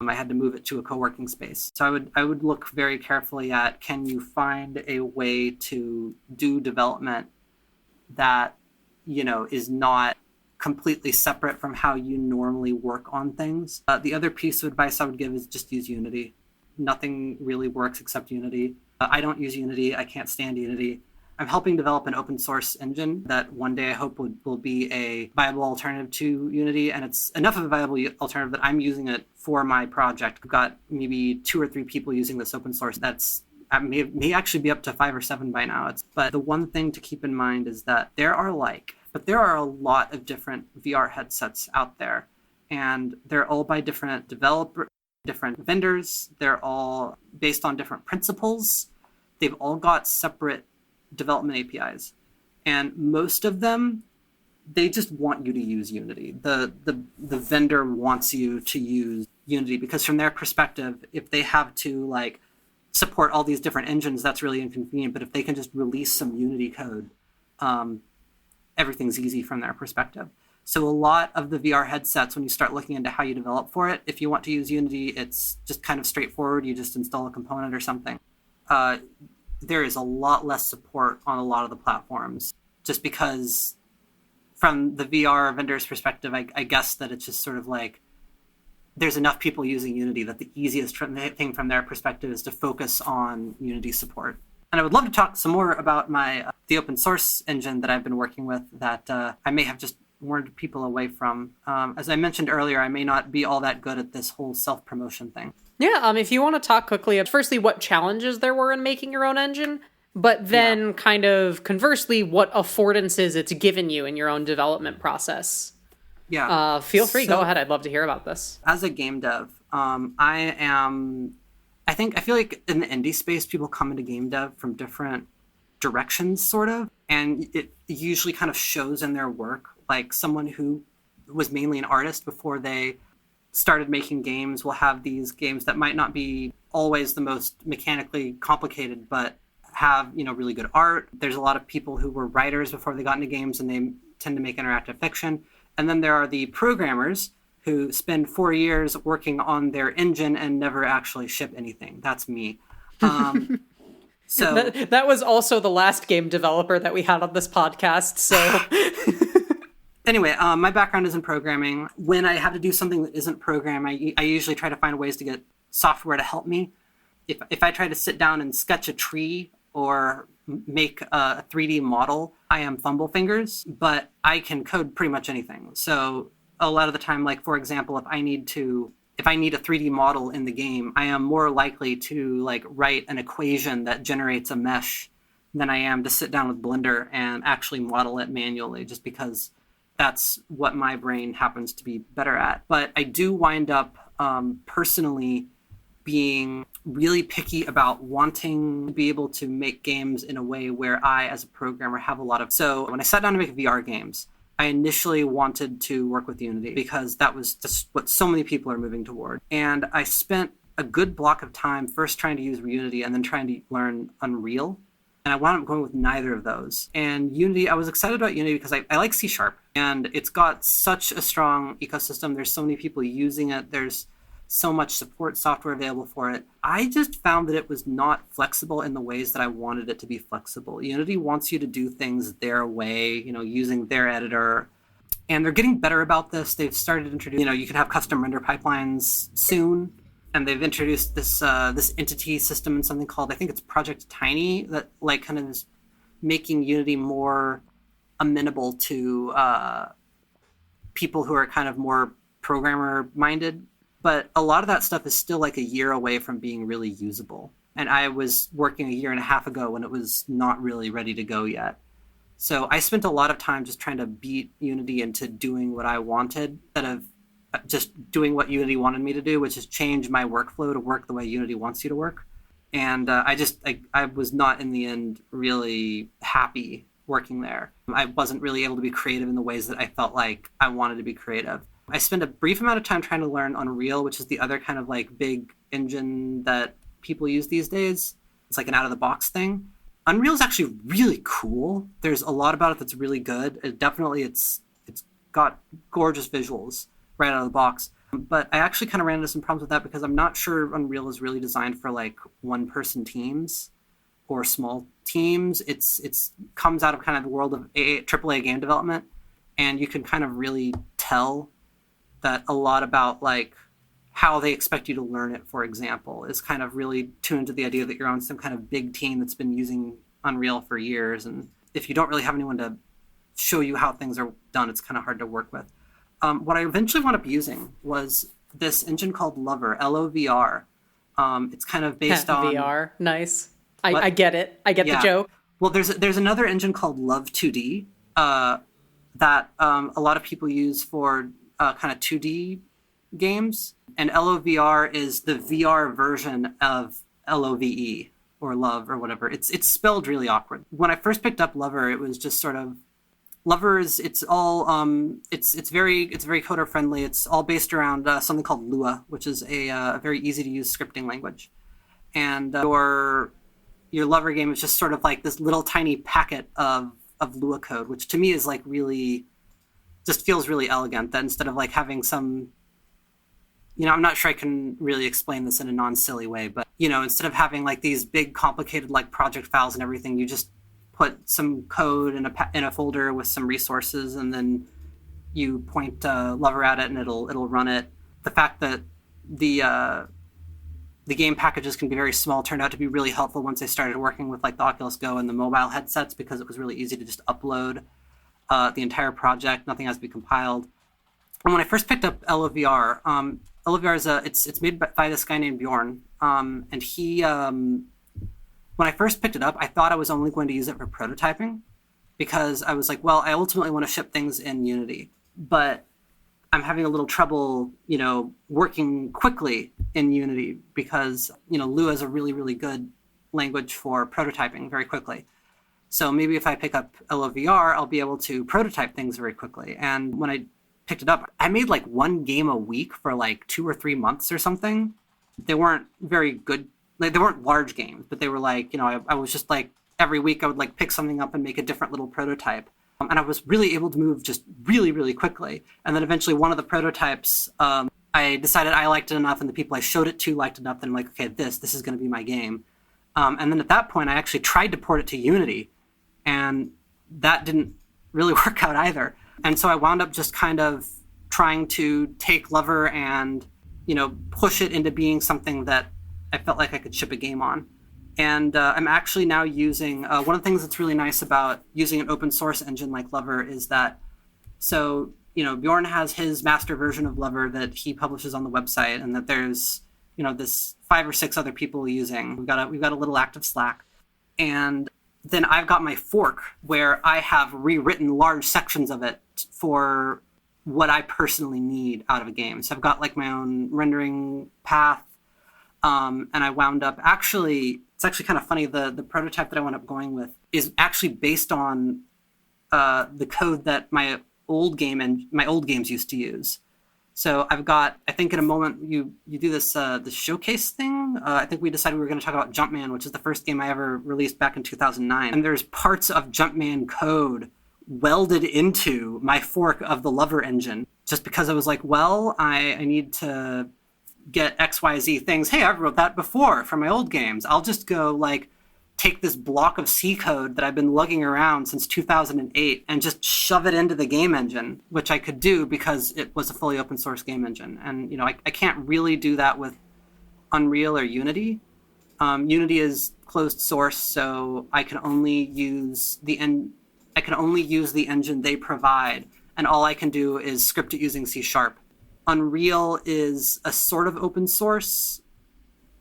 I had to move it to a co-working space. So I would look very carefully at, can you find a way to do development that, is not completely separate from how you normally work on things. The other piece of advice I would give is just use Unity. Nothing really works except Unity. I don't use Unity. I can't stand Unity. I'm helping develop an open source engine that one day I hope will be a viable alternative to Unity. And it's enough of a viable alternative that I'm using it for my project. I've got maybe 2 or 3 people using this open source. That's may actually be up to 5 or 7 by now. But the one thing to keep in mind is that there are a lot of different VR headsets out there. And they're all by different developers, different vendors. They're all based on different principles. They've all got separate development APIs, and most of them, they just want you to use Unity. The vendor wants you to use Unity because from their perspective, if they have to support all these different engines, that's really inconvenient. But if they can just release some Unity code, everything's easy from their perspective. So a lot of the VR headsets, when you start looking into how you develop for it, if you want to use Unity, it's just kind of straightforward. You just install a component or something. There is a lot less support on a lot of the platforms just because from the VR vendor's perspective, I guess that it's just sort of there's enough people using Unity that the easiest thing from their perspective is to focus on Unity support. And I would love to talk some more about the open source engine that I've been working with that I may have just warned people away from. As I mentioned earlier, I may not be all that good at this whole self-promotion thing. Yeah, if you want to talk quickly, firstly, what challenges there were in making your own engine, but then kind of conversely, what affordances it's given you in your own development process. Yeah. Feel free, go ahead. I'd love to hear about this. As a game dev, I feel like in the indie space, people come into game dev from different directions, sort of, and it usually kind of shows in their work. Like someone who was mainly an artist before they started making games will have these games that might not be always the most mechanically complicated, but have, really good art. There's a lot of people who were writers before they got into games and they tend to make interactive fiction. And then there are the programmers who spend 4 years working on their engine and never actually ship anything. That's me. So that was also the last game developer that we had on this podcast. So anyway, my background is in programming. When I have to do something that isn't program, I usually try to find ways to get software to help me. If I try to sit down and sketch a tree or make a 3D model, I am fumble fingers, but I can code pretty much anything. So a lot of the time, for example, if I need a 3D model in the game, I am more likely to write an equation that generates a mesh than I am to sit down with Blender and actually model it manually, just because that's what my brain happens to be better at. But I do wind up personally being really picky about wanting to be able to make games in a way where I, as a programmer, have a lot of... So when I sat down to make VR games, I initially wanted to work with Unity because that was just what so many people are moving toward. And I spent a good block of time first trying to use Unity and then trying to learn Unreal. And I wound up going with neither of those. And Unity, I was excited about Unity because I like C#, and it's got such a strong ecosystem. There's so many people using it. There's so much support software available for it. I just found that it was not flexible in the ways that I wanted it to be flexible. Unity wants you to do things their way, using their editor. And they're getting better about this. They've started introducing, you can have custom render pipelines soon. And they've introduced this entity system in something called, I think it's Project Tiny, that kind of is making Unity more amenable to people who are kind of more programmer minded. But a lot of that stuff is still a year away from being really usable. And I was working a year and a half ago when it was not really ready to go yet. So I spent a lot of time just trying to beat Unity into doing what I wanted instead of just doing what Unity wanted me to do, which is change my workflow to work the way Unity wants you to work. And I was not in the end really happy working there. I wasn't really able to be creative in the ways that I felt like I wanted to be creative. I spent a brief amount of time trying to learn Unreal, which is the other kind of big engine that people use these days. It's an out-of-the-box thing. Unreal is actually really cool. There's a lot about it that's really good. It's got gorgeous visuals right out of the box. But I actually kind of ran into some problems with that because I'm not sure Unreal is really designed for one-person teams or small teams. It's comes out of kind of the world of AAA game development, and you can kind of really tell that a lot about how they expect you to learn it, for example, is kind of really tuned to the idea that you're on some kind of big team that's been using Unreal for years. And if you don't really have anyone to show you how things are done, it's kind of hard to work with. What I eventually wound up using was this engine called Lover, Lovr. It's kind of based on... VR, nice. I get it. I get the joke. Well, there's another engine called Love2D that a lot of people use for kind of 2D games. And Lovr is the VR version of Love or Love or whatever. It's spelled really awkward. When I first picked up Lover, it was just sort of... Lover is it's very coder friendly. It's all based around something called Lua, which is a very easy to use scripting language. And your Lover game is just sort of this little tiny packet of Lua code, which to me is really just feels really elegant. That instead of having some, I'm not sure I can really explain this in a non-silly way, but instead of having these big complicated project files and everything, you just put some code in a folder with some resources, and then you point Lover at it, and it'll run it. The fact that the game packages can be very small turned out to be really helpful once I started working with the Oculus Go and the mobile headsets, because it was really easy to just upload the entire project. Nothing has to be compiled. And when I first picked up Lovr, Lovr is it's made by this guy named Bjorn, and he. When I first picked it up, I thought I was only going to use it for prototyping, because I was well, I ultimately want to ship things in Unity, but I'm having a little trouble, working quickly in Unity because, Lua is a really, really good language for prototyping very quickly. So maybe if I pick up Lovr, I'll be able to prototype things very quickly. And when I picked it up, I made one game a week for 2 or 3 months or something. They weren't very good. They weren't large games, but they were I was just every week I would pick something up and make a different little prototype. And I was really able to move just really, really quickly. And then eventually one of the prototypes, I decided I liked it enough, and the people I showed it to liked it enough, that I'm okay, this is going to be my game. And then at that point, I actually tried to port it to Unity, and that didn't really work out either. And so I wound up just kind of trying to take Lover and, push it into being something that I felt like I could ship a game on. And I'm actually now using, one of the things that's really nice about using an open source engine like Lover is that, Bjorn has his master version of Lover that he publishes on the website, and that there's, this 5 or 6 other people using. We've got a little active Slack. And then I've got my fork where I have rewritten large sections of it for what I personally need out of a game. So I've got my own rendering path. And I wound up it's actually kind of funny. The prototype that I wound up going with is actually based on the code that my old games used to use. So I've got, I think in a moment you do this the showcase thing. I think we decided we were going to talk about Jumpman, which is the first game I ever released back in 2009. And there's parts of Jumpman code welded into my fork of the Lover engine, just because I was like, well, I need to get XYZ things. Hey, I've wrote that before from my old games. I'll just go like take this block of C code that I've been lugging around since 2008 and just shove it into the game engine, which I could do because it was a fully open source game engine. And, I can't really do that with Unreal or Unity. Unity is closed source, so I can only use the engine they provide, and all I can do is script it using C#. Unreal is a sort of open source,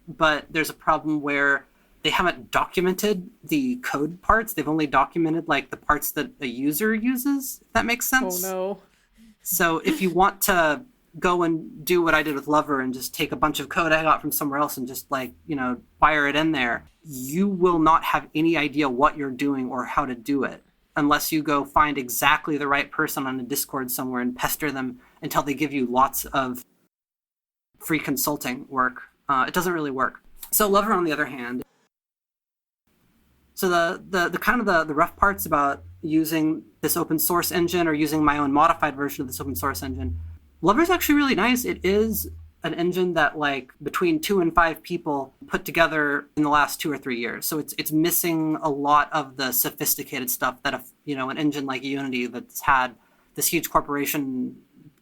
but there's a problem where they haven't documented the code parts. They've only documented like the parts that a user uses, if that makes sense. Oh no. So if you want to go and do what I did with Lover and just take a bunch of code I got from somewhere else and just fire it in there, you will not have any idea what you're doing or how to do it unless you go find exactly the right person on a Discord somewhere and pester them until they give you lots of free consulting work. It doesn't really work. So Lover, on the other hand, so the kind of the rough parts about using this open source engine or using my own modified version of this open source engine, Lover's actually really nice. It is an engine that like between 2 and 5 people put together in the last 2 or 3 years. So it's missing a lot of the sophisticated stuff that an engine like Unity that's had this huge corporation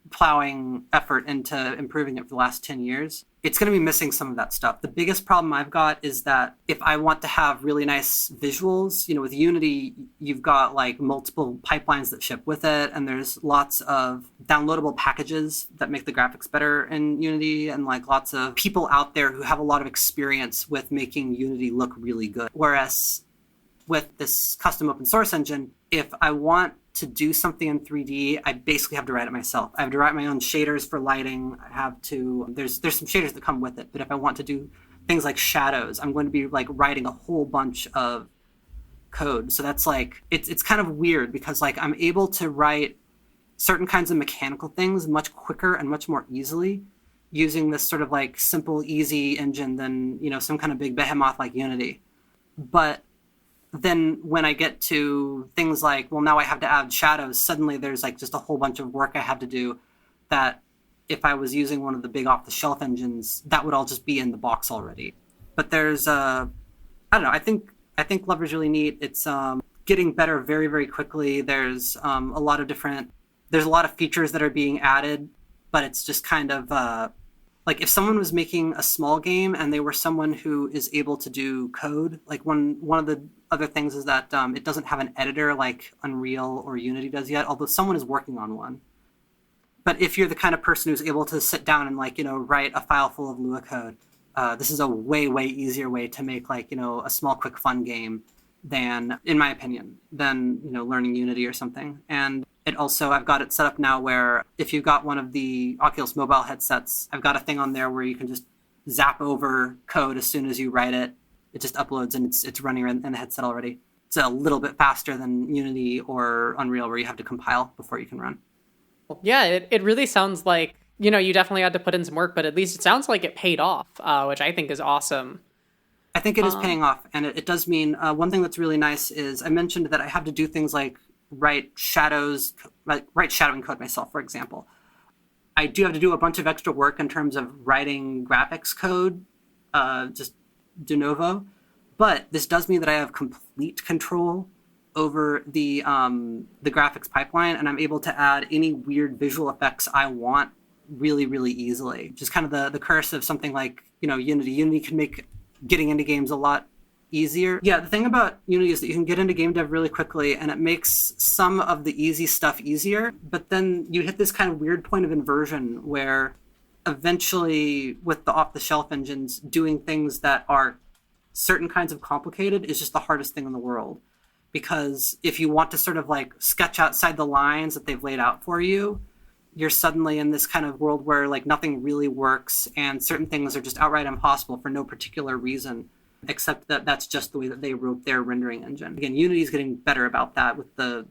plowing effort into improving it for the last 10 years. It's going to be missing some of that stuff. The biggest problem I've got is that if I want to have really nice visuals, with Unity, you've got like multiple pipelines that ship with it, and there's lots of downloadable packages that make the graphics better in Unity, and like lots of people out there who have a lot of experience with making Unity look really good. Whereas with this custom open source engine, if I want to do something in 3D, I basically have to write it myself. I have to write my own shaders for lighting. There's some shaders that come with it, but if I want to do things like shadows, I'm going to be like writing a whole bunch of code. So that's like, it's kind of weird because like I'm able to write certain kinds of mechanical things much quicker and much more easily using this sort of like simple, easy engine than, some kind of big behemoth like Unity. But then when I get to things like, well, now I have to add shadows, suddenly there's like just a whole bunch of work I have to do that if I was using one of the big off-the-shelf engines, that would all just be in the box already. But there's, I don't know, I think Lover's really neat. It's getting better very, very quickly. There's a lot of features that are being added, but it's just kind of, like if someone was making a small game and they were someone who is able to do code, like one of the other things is that it doesn't have an editor like Unreal or Unity does yet, although someone is working on one. But if you're the kind of person who's able to sit down and write a file full of Lua code, this is a way, way easier way to make a small, quick, fun game than, in my opinion, than learning Unity or something. And it also, I've got it set up now where if you've got one of the Oculus mobile headsets, I've got a thing on there where you can just zap over code as soon as you write it. It just uploads and it's running in the headset already. It's a little bit faster than Unity or Unreal where you have to compile before you can run. Yeah, it really sounds like, you definitely had to put in some work, but at least it sounds like it paid off, which I think is awesome. I think it is paying off, and it does mean one thing that's really nice is I mentioned that I have to do things like write shadowing code myself, for example. I do have to do a bunch of extra work in terms of writing graphics code, just de novo, but this does mean that I have complete control over the graphics pipeline, and I'm able to add any weird visual effects I want really, really easily. Just kind of the curse of something like Unity. Unity can make getting into games a lot easier. Yeah, the thing about Unity is that you can get into game dev really quickly, and it makes some of the easy stuff easier, but then you hit this kind of weird point of inversion where eventually with the off-the-shelf engines, doing things that are certain kinds of complicated is just the hardest thing in the world. Because if you want to sort of like sketch outside the lines that they've laid out for you, you're suddenly in this kind of world where like nothing really works and certain things are just outright impossible for no particular reason, except that that's just the way that they wrote their rendering engine. Again, Unity is getting better about that with the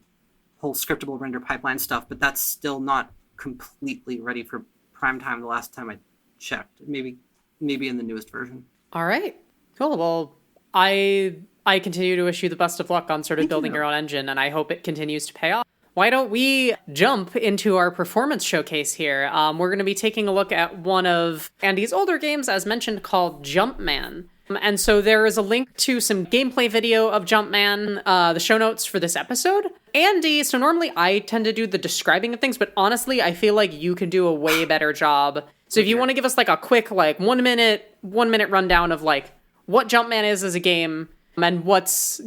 whole scriptable render pipeline stuff, but that's still not completely ready for prime time the last time I checked. Maybe in the newest version. All right. Cool. Well, I continue to wish you the best of luck on sort of building your own engine, and I hope it continues to pay off. Why don't we jump into our performance showcase here? We're going to be taking a look at one of Andy's older games, as mentioned, called Jumpman. And so there is a link to some gameplay video of Jumpman, the show notes for this episode. Andy, so normally I tend to do the describing of things, but honestly, I feel like you can do a way better job. So if you want to give us like a quick, like 1 minute rundown of like what Jumpman is as a game and what's,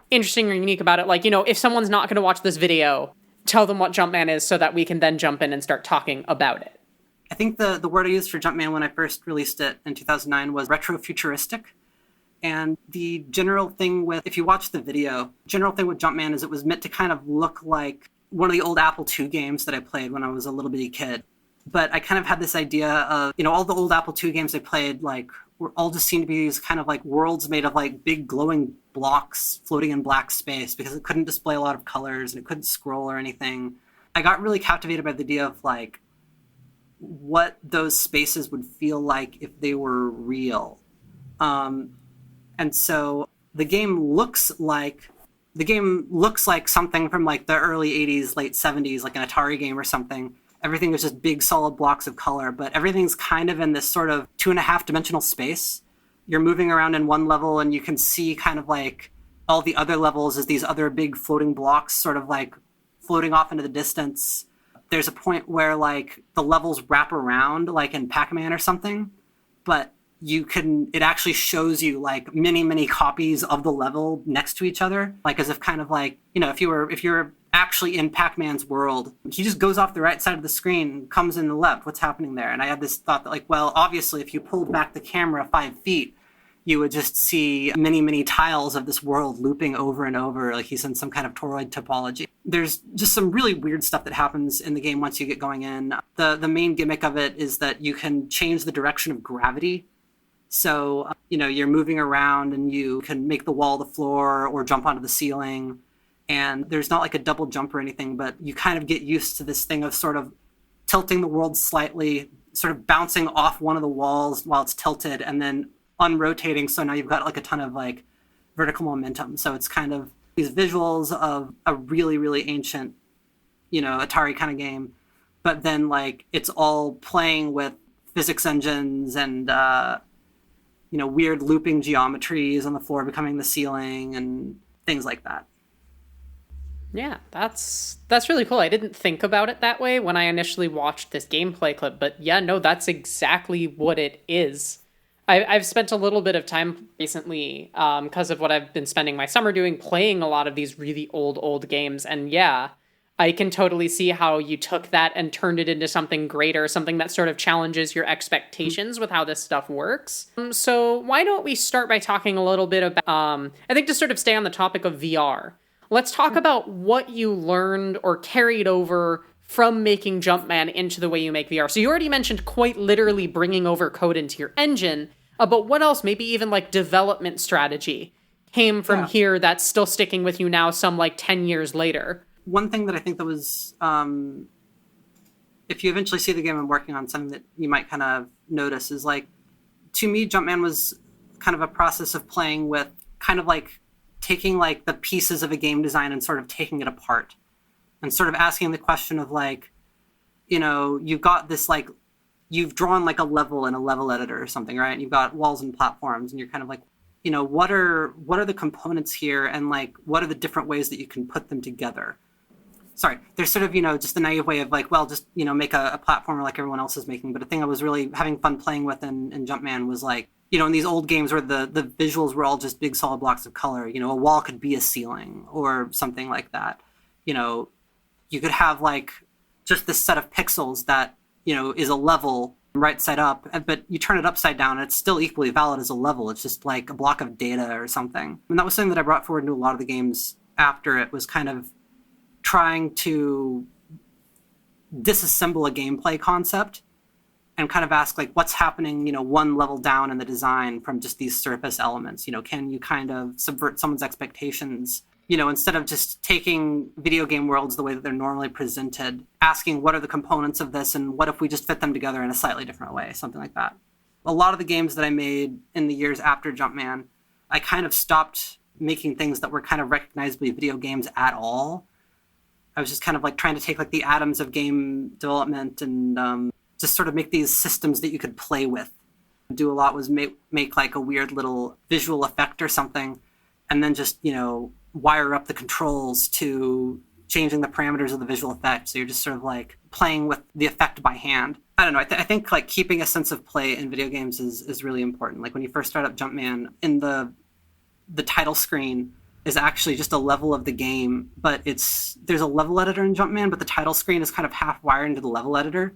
interesting or unique about it. Like, if someone's not going to watch this video, tell them what Jumpman is so that we can then jump in and start talking about it. I think the word I used for Jumpman when I first released it in 2009 was retro-futuristic. And the general thing with, if you watch the video, general thing with Jumpman is it was meant to kind of look like one of the old Apple II games that I played when I was a little bitty kid. But I kind of had this idea of, all the old Apple II games I played, like, were all just seemed to be these kind of like worlds made of like big glowing blocks floating in black space because it couldn't display a lot of colors and it couldn't scroll or anything. I got really captivated by the idea of like what those spaces would feel like if they were real. And so the game looks like something from like the early 80s, late 70s, like an Atari game or something. Everything is just big solid blocks of color, but everything's kind of in this sort of 2.5 dimensional space. You're moving around in one level and you can see kind of like all the other levels as these other big floating blocks sort of like floating off into the distance. There's a point where like the levels wrap around like in Pac-Man or something, but it actually shows you like many copies of the level next to each other, like as if kind of like, if you're actually in Pac-Man's world, he just goes off the right side of the screen and comes in the left. What's happening there? And I had this thought that like, well, obviously if you pulled back the camera 5 feet, you would just see many tiles of this world looping over and over, like he's in some kind of toroid topology. There's just some really weird stuff that happens in the game once you get going in. The main gimmick of it is that you can change the direction of gravity. So, you're moving around and you can make the wall the floor or jump onto the ceiling. And there's not like a double jump or anything, but you kind of get used to this thing of sort of tilting the world slightly, sort of bouncing off one of the walls while it's tilted and then unrotating. So now you've got like a ton of like vertical momentum. So it's kind of these visuals of a really ancient, Atari kind of game. But then like it's all playing with physics engines and, weird looping geometries on the floor becoming the ceiling and things like that. Yeah, that's really cool. I didn't think about it that way when I initially watched this gameplay clip, but yeah, no, that's exactly what it is. I've spent a little bit of time recently, because of what I've been spending my summer doing, playing a lot of these really old games, and yeah, I can totally see how you took that and turned it into something greater, something that sort of challenges your expectations with how this stuff works. So why don't we start by talking a little bit about, I think to sort of stay on the topic of VR, let's talk about what you learned or carried over from making Jumpman into the way you make VR. So you already mentioned quite literally bringing over code into your engine, but what else, maybe even like development strategy, came from here that's still sticking with you now some like 10 years later? One thing that I think that was, if you eventually see the game I'm working on, something that you might kind of notice is like, to me, Jumpman was kind of a process of playing with kind of like taking like the pieces of a game design and sort of taking it apart and sort of asking the question of like, you've got this like, you've drawn like a level in a level editor or something, right? And you've got walls and platforms and you're kind of like, what are the components here and like, what are the different ways that you can put them together? Sorry, there's sort of, just a naive way of like, well, just, make a platformer like everyone else is making. But the thing I was really having fun playing with in Jumpman was like, in these old games where the visuals were all just big solid blocks of color, a wall could be a ceiling or something like that. You could have like just this set of pixels that, is a level right side up, but you turn it upside down and it's still equally valid as a level. It's just like a block of data or something. And that was something that I brought forward into a lot of the games after it, was kind of trying to disassemble a gameplay concept and kind of ask like, what's happening, one level down in the design from just these surface elements? Can you kind of subvert someone's expectations, instead of just taking video game worlds the way that they're normally presented, asking what are the components of this and what if we just fit them together in a slightly different way, something like that. A lot of the games that I made in the years after Jumpman, I kind of stopped making things that were kind of recognizably video games at all. I was just kind of like trying to take like the atoms of game development and just sort of make these systems that you could play with. Do a lot was make like a weird little visual effect or something, and then just, wire up the controls to changing the parameters of the visual effect. So you're just sort of like playing with the effect by hand. I don't know. I think like keeping a sense of play in video games is really important. Like when you first start up Jumpman, in the title screen is actually just a level of the game, but there's a level editor in Jumpman, but the title screen is kind of half wired into the level editor.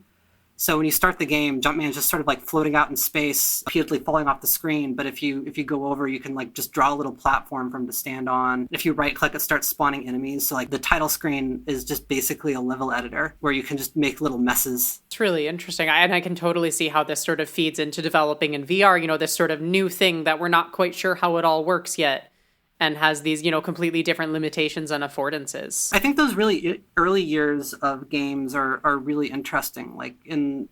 So when you start the game, Jumpman is just sort of like floating out in space, repeatedly falling off the screen. But if you go over, you can like just draw a little platform for him to stand on. If you right click, it starts spawning enemies. So like the title screen is just basically a level editor where you can just make little messes. It's really interesting. And I can totally see how this sort of feeds into developing in VR, this sort of new thing that we're not quite sure how it all works yet, and has these, completely different limitations and affordances. I think those really early years of games are really interesting. Like,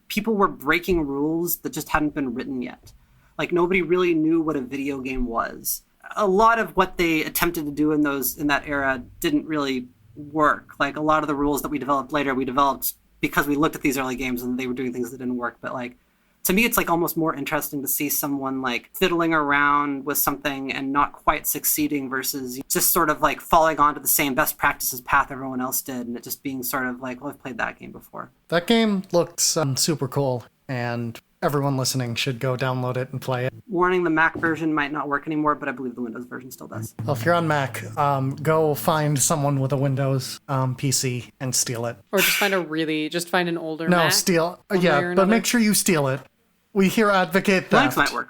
people were breaking rules that just hadn't been written yet. Like, nobody really knew what a video game was. A lot of what they attempted to do in that era didn't really work. Like, a lot of the rules that we developed later, we developed because we looked at these early games and they were doing things that didn't work. But like, to me, it's like almost more interesting to see someone like fiddling around with something and not quite succeeding versus just sort of like falling onto the same best practices path everyone else did, and it just being sort of like, well, I've played that game before. That game looks super cool, and everyone listening should go download it and play it. Warning, the Mac version might not work anymore, but I believe the Windows version still does. Well, if you're on Mac, go find someone with a Windows PC and steal it. Or just find an older Mac. No, steal. Yeah, but make sure you steal it. We here advocate that. Linux might work.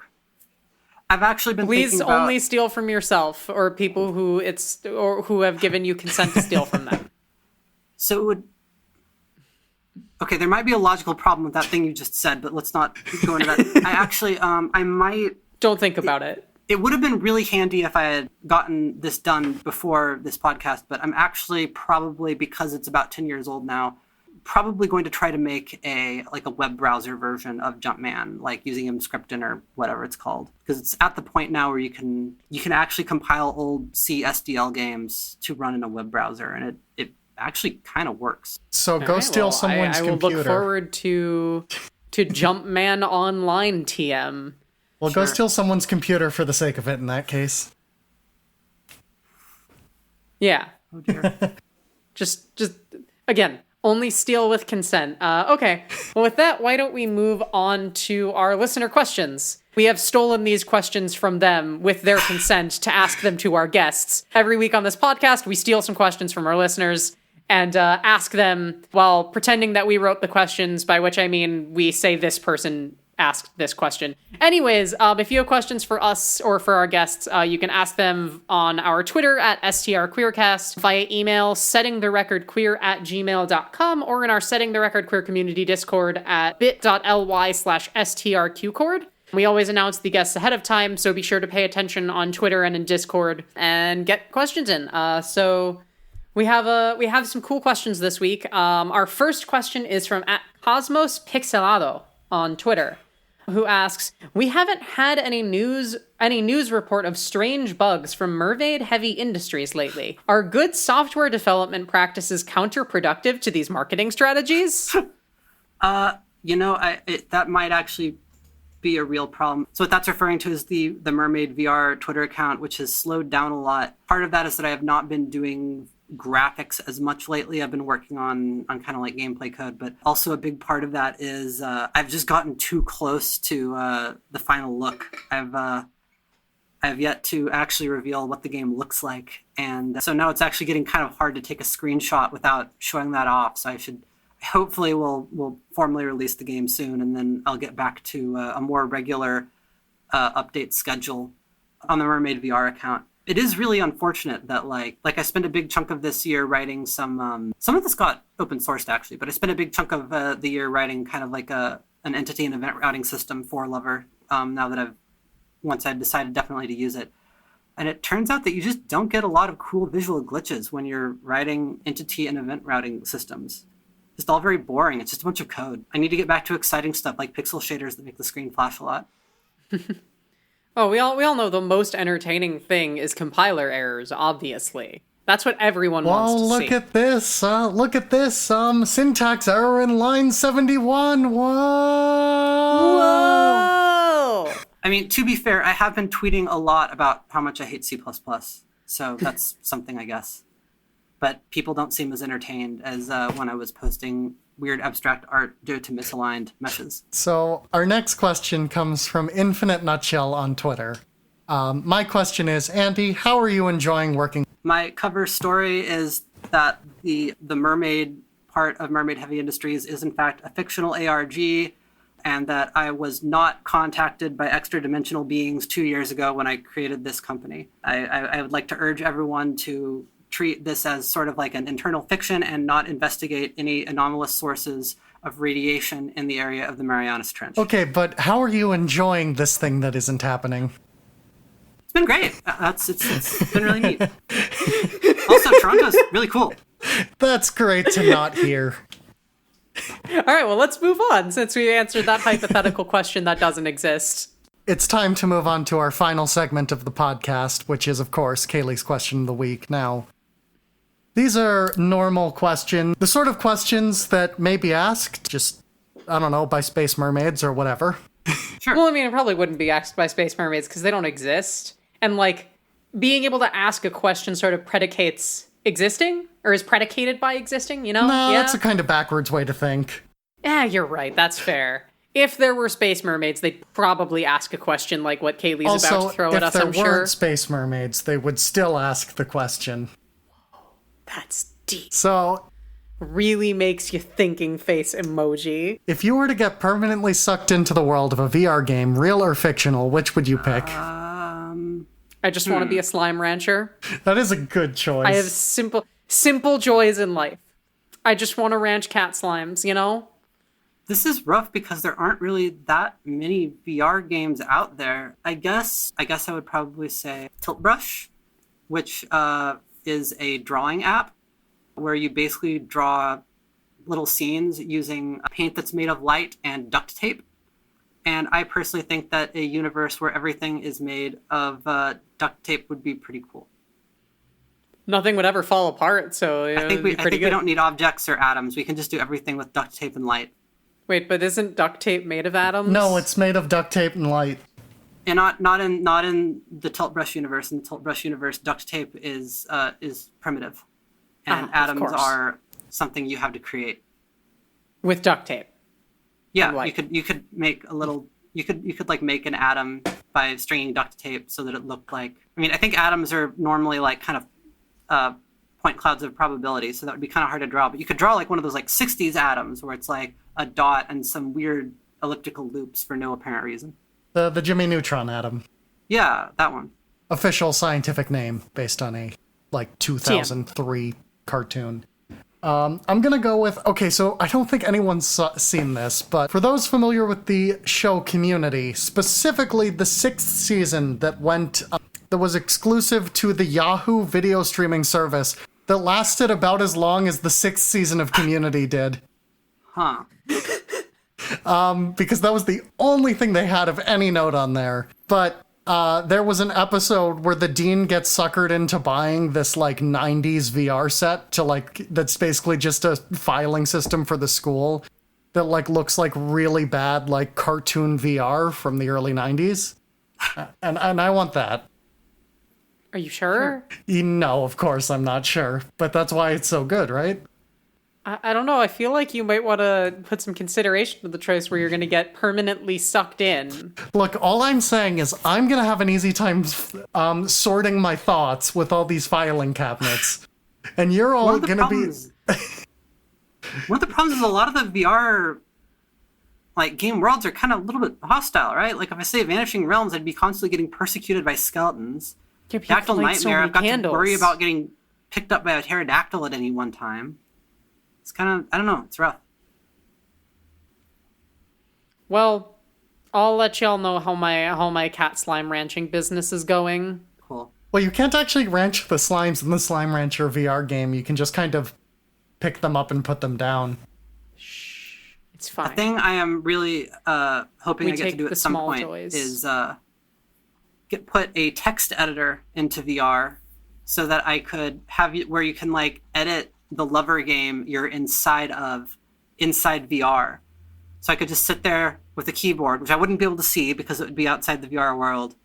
I've actually been Please thinking about... only steal from yourself or people who have given you consent to steal from them. So it would... Okay, there might be a logical problem with that thing you just said, but let's not go into that. I actually, I might... Don't think about it. It would have been really handy if I had gotten this done before this podcast, but I'm actually probably, because it's about 10 years old now, probably going to try to make a web browser version of Jumpman, like using Emscripten or whatever it's called, because it's at the point now where you can actually compile old C SDL games to run in a web browser, and it actually kind of works. So go steal someone's computer. I will look forward to Jumpman Online TM. Well, sure. Go steal someone's computer for the sake of it in that case. Yeah. Oh dear. just again, only steal with consent. Okay. Well, with that, why don't we move on to our listener questions? We have stolen these questions from them with their consent to ask them to our guests. Every week on this podcast, we steal some questions from our listeners and ask them while pretending that we wrote the questions, by which I mean we say this person asked this question. Anyways, if you have questions for us or for our guests, you can ask them on our Twitter at strqueercast, via email settingtherecordqueer@gmail.com, or in our Setting the Record Queer community Discord at bit.ly/strqcord. We always announce the guests ahead of time, so be sure to pay attention on Twitter and in Discord and get questions in. So we have some cool questions this week. Our first question is from @CosmosPixelado on Twitter, who asks, we haven't had any news report of strange bugs from Mermaid Heavy Industries lately. Are good software development practices counterproductive to these marketing strategies? That might actually be a real problem. So what that's referring to is the Mermaid VR Twitter account, which has slowed down a lot. Part of that is that I have not been doing graphics as much lately. I've been working on kind of like gameplay code, but also a big part of that is I've just gotten too close to the final look. I've yet to actually reveal what the game looks like, and so now it's actually getting kind of hard to take a screenshot without showing that off. So hopefully we'll formally release the game soon, and then I'll get back to a more regular update schedule on the Mermaid VR account. It is really unfortunate that like I spent a big chunk of this year writing some of this got open sourced actually, but I spent a big chunk of the year writing kind of like an entity and event routing system for Lover. Now that once I decided definitely to use it, And it turns out that you just don't get a lot of cool visual glitches when you're writing entity and event routing systems. Just all very boring. It's just a bunch of code. I need to get back to exciting stuff like pixel shaders that make the screen flash a lot. Oh, we all know the most entertaining thing is compiler errors, obviously. That's what everyone wants to see. Well, look at this. Syntax error in line 71. Whoa! I mean, to be fair, I have been tweeting a lot about how much I hate C++. So that's something, I guess. But people don't seem as entertained as when I was posting weird abstract art due to misaligned meshes. So our next question comes from Infinite Nutshell on Twitter. My question is, Andy, how are you enjoying working? My cover story is that the mermaid part of Mermaid Heavy Industries is in fact a fictional ARG, and that I was not contacted by extra-dimensional beings 2 years ago when I created this company. I would like to urge everyone to treat this as sort of like an internal fiction and not investigate any anomalous sources of radiation in the area of the Marianas Trench. Okay, but how are you enjoying this thing that isn't happening? It's been great. It's been really neat. Also, Toronto's really cool. That's great to not hear. All right, well, let's move on since we answered that hypothetical question that doesn't exist. It's time to move on to our final segment of the podcast, which is, of course, Kaylee's question of the week. Now, these are normal questions, the sort of questions that may be asked just, I don't know, by space mermaids or whatever. Sure. Well, I mean, it probably wouldn't be asked by space mermaids because they don't exist. And, like, being able to ask a question sort of predicates existing, or is predicated by existing, you know? No, Yeah? that's a kind of backwards way to think. Yeah, you're right. That's fair. If there were space mermaids, they'd probably ask a question like what Kaylee's about to throw at us, I'm if there sure. weren't space mermaids, they would still ask the question. That's deep. So, Really makes you thinking face emoji. if you were to get permanently sucked into the world of a VR game, real or fictional, which would you pick? I just want to be a slime rancher. That is a good choice. I have simple joys in life. I just want to ranch cat slimes, you know? This is rough because there aren't really that many VR games out there. I guess I would probably say Tilt Brush, which is a drawing app where you basically draw little scenes using paint that's made of light and duct tape. And I personally think that a universe where everything is made of duct tape would be pretty cool. Nothing would ever fall apart, so I think we don't need objects or atoms. We can just do everything with duct tape and light. Wait, but isn't duct tape made of atoms? No, it's made of duct tape and light. And not in the Tilt Brush universe. In the Tilt Brush universe, duct tape is primitive, and atoms are something you have to create with duct tape. Yeah, you could make a little. You could like make an atom by stringing duct tape so that it looked like. I mean, I think atoms are normally like kind of point clouds of probability, so that would be kind of hard to draw. But you could draw like one of those like '60s atoms where it's like a dot and some weird elliptical loops for no apparent reason. The Jimmy Neutron atom. Yeah, that one. Official scientific name based on a like 2003 cartoon. I'm gonna go with, okay, so I don't think anyone's seen this, but for those familiar with the show Community, specifically the 6th season that was exclusive to the Yahoo video streaming service that lasted about as long as the 6th season of Community did. Huh. Because that was the only thing they had of any note on there. But there was an episode where the dean gets suckered into buying this like 90s VR set that's basically just a filing system for the school that like looks like really bad like cartoon VR from the early 90s. And I want that. Are you sure? No, of course I'm not sure, but that's why it's so good, right? I don't know. I feel like you might want to put some consideration to the choice where you're going to get permanently sucked in. Look, all I'm saying is I'm going to have an easy time sorting my thoughts with all these filing cabinets. And you're all going to be... One of the problems is a lot of the VR like game worlds are kind of a little bit hostile, right? Like if I say Vanishing Realms, I'd be constantly getting persecuted by skeletons. Dactyl Nightmare, I've got to worry about getting picked up by a pterodactyl at any one time. It's kind of, I don't know, it's rough. Well, I'll let y'all know how my cat slime ranching business is going. Cool. Well, you can't actually ranch the slimes in the Slime Rancher VR game. You can just kind of pick them up and put them down. It's fine. The thing I am really hoping I get to do at some point is put a text editor into VR so that I could have where you can like edit the Lover game you're inside VR. So I could just sit there with a keyboard, which I wouldn't be able to see because it would be outside the VR world,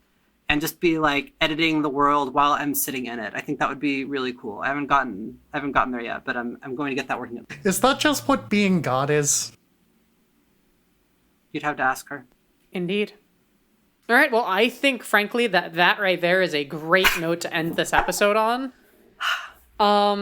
and just be like editing the world while I'm sitting in it. I think that would be really cool. I haven't gotten there yet, but I'm going to get that working. Is that just what being God is? You'd have to ask her. Indeed. All right, well, I think, frankly, that right there is a great note to end this episode on.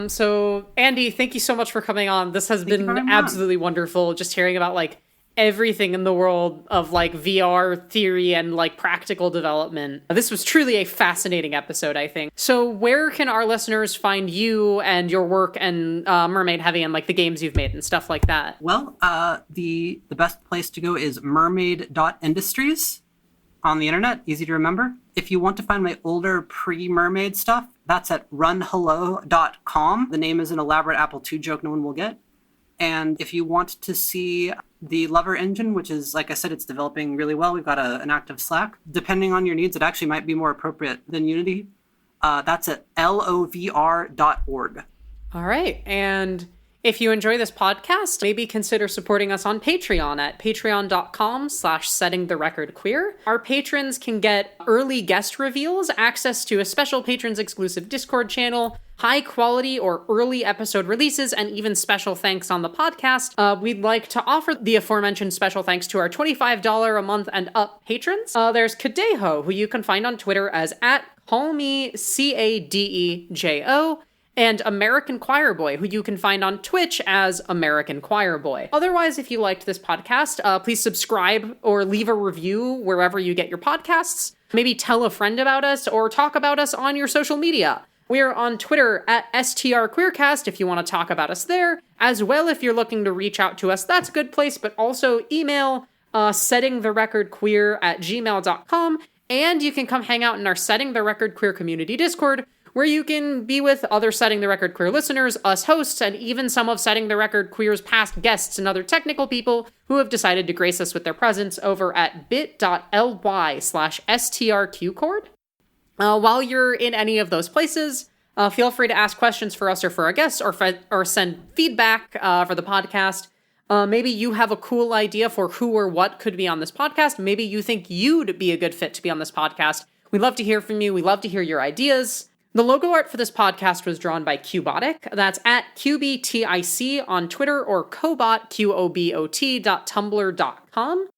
So, Andy, thank you so much for coming on. This has been absolutely wonderful, just hearing about, like, everything in the world of, like, VR theory and, like, practical development. This was truly a fascinating episode, I think. So, where can our listeners find you and your work and Mermaid Heavy and, like, the games you've made and stuff like that? Well, the best place to go is mermaid.industries. On the internet, easy to remember. If you want to find my older pre-Mermaid stuff, that's at runhello.com. The name is an elaborate Apple II joke no one will get. And if you want to see the Lover engine, which is, like I said, it's developing really well. We've got an active Slack. Depending on your needs, it actually might be more appropriate than Unity. That's at lovr.org. All right. And if you enjoy this podcast, maybe consider supporting us on Patreon at patreon.com/settingtherecordqueer. Our patrons can get early guest reveals, access to a special patrons exclusive Discord channel, high quality or early episode releases, and even special thanks on the podcast. We'd like to offer the aforementioned special thanks to our $25 a month and up patrons. There's Kadeho, who you can find on Twitter as @callmeCadejo. And American Choir Boy, who you can find on Twitch as American Choir Boy. Otherwise, if you liked this podcast, please subscribe or leave a review wherever you get your podcasts. Maybe tell a friend about us or talk about us on your social media. We're on Twitter at STRQueercast if you want to talk about us there. As well, if you're looking to reach out to us, that's a good place, but also email settingtherecordqueer@gmail.com. And you can come hang out in our Setting the Record Queer community Discord, where you can be with other Setting the Record Queer listeners, us hosts, and even some of Setting the Record Queer's past guests and other technical people who have decided to grace us with their presence over at bit.ly/strqcord. While you're in any of those places, feel free to ask questions for us or for our guests, or send feedback for the podcast. Maybe you have a cool idea for who or what could be on this podcast. Maybe you think you'd be a good fit to be on this podcast. We'd love to hear from you. We'd love to hear your ideas. The logo art for this podcast was drawn by Cubotic. That's at QBTIC on Twitter, or Cobot, QOBOT.tumblr.com.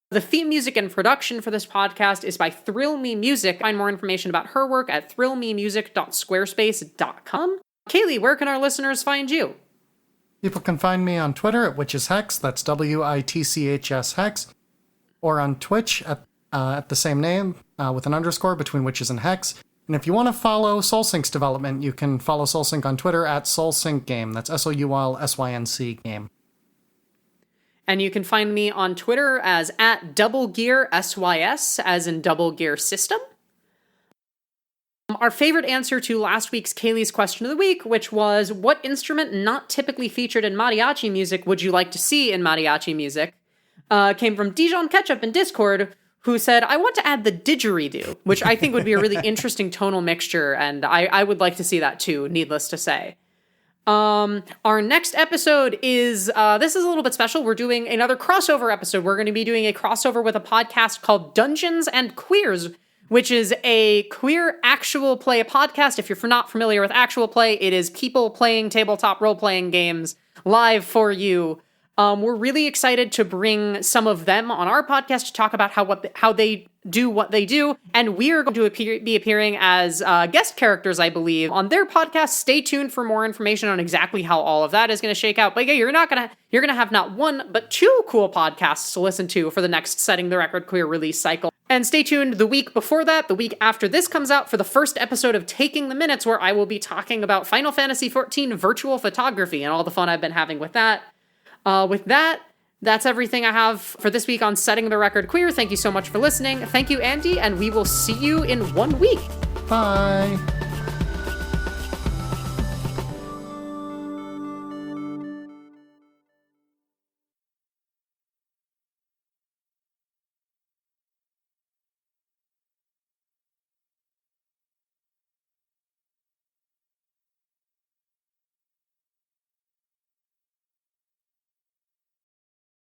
The theme music and production for this podcast is by Thrill Me Music. Find more information about her work at thrillmemusic.squarespace.com. Kaylee, where can our listeners find you? People can find me on Twitter at WitchesHex, that's WITCHS Hex, or on Twitch at the same name, with an underscore between Witches and Hex. And if you want to follow SoulSync's development, you can follow SoulSync on Twitter at SoulSyncGame. That's SOULSYNC game. And you can find me on Twitter as @DoubleGearSYS, as in Double Gear System. Our favorite answer to last week's Kaylee's question of the week, which was, what instrument not typically featured in mariachi music would you like to see in mariachi music, came from Dijon Ketchup in Discord, who said, I want to add the didgeridoo, which I think would be a really interesting tonal mixture, and I would like to see that too, needless to say. Our next episode is, this is a little bit special. We're doing another crossover episode. We're going to be doing a crossover with a podcast called Dungeons and Queers, which is a queer actual play podcast. If you're not familiar with actual play, it is people playing tabletop role-playing games live for you. We're really excited to bring some of them on our podcast to talk about how they do what they do, and we are going to be appearing as guest characters, I believe, on their podcast. Stay tuned for more information on exactly how all of that is going to shake out. But yeah, you're gonna have not one but two cool podcasts to listen to for the next Setting the Record Queer release cycle. And stay tuned the week before that, the week after this comes out, for the first episode of Taking the Minutes, where I will be talking about Final Fantasy XIV virtual photography and all the fun I've been having with that. That's everything I have for this week on Setting the Record Queer. Thank you so much for listening. Thank you, Andy, and we will see you in 1 week. Bye!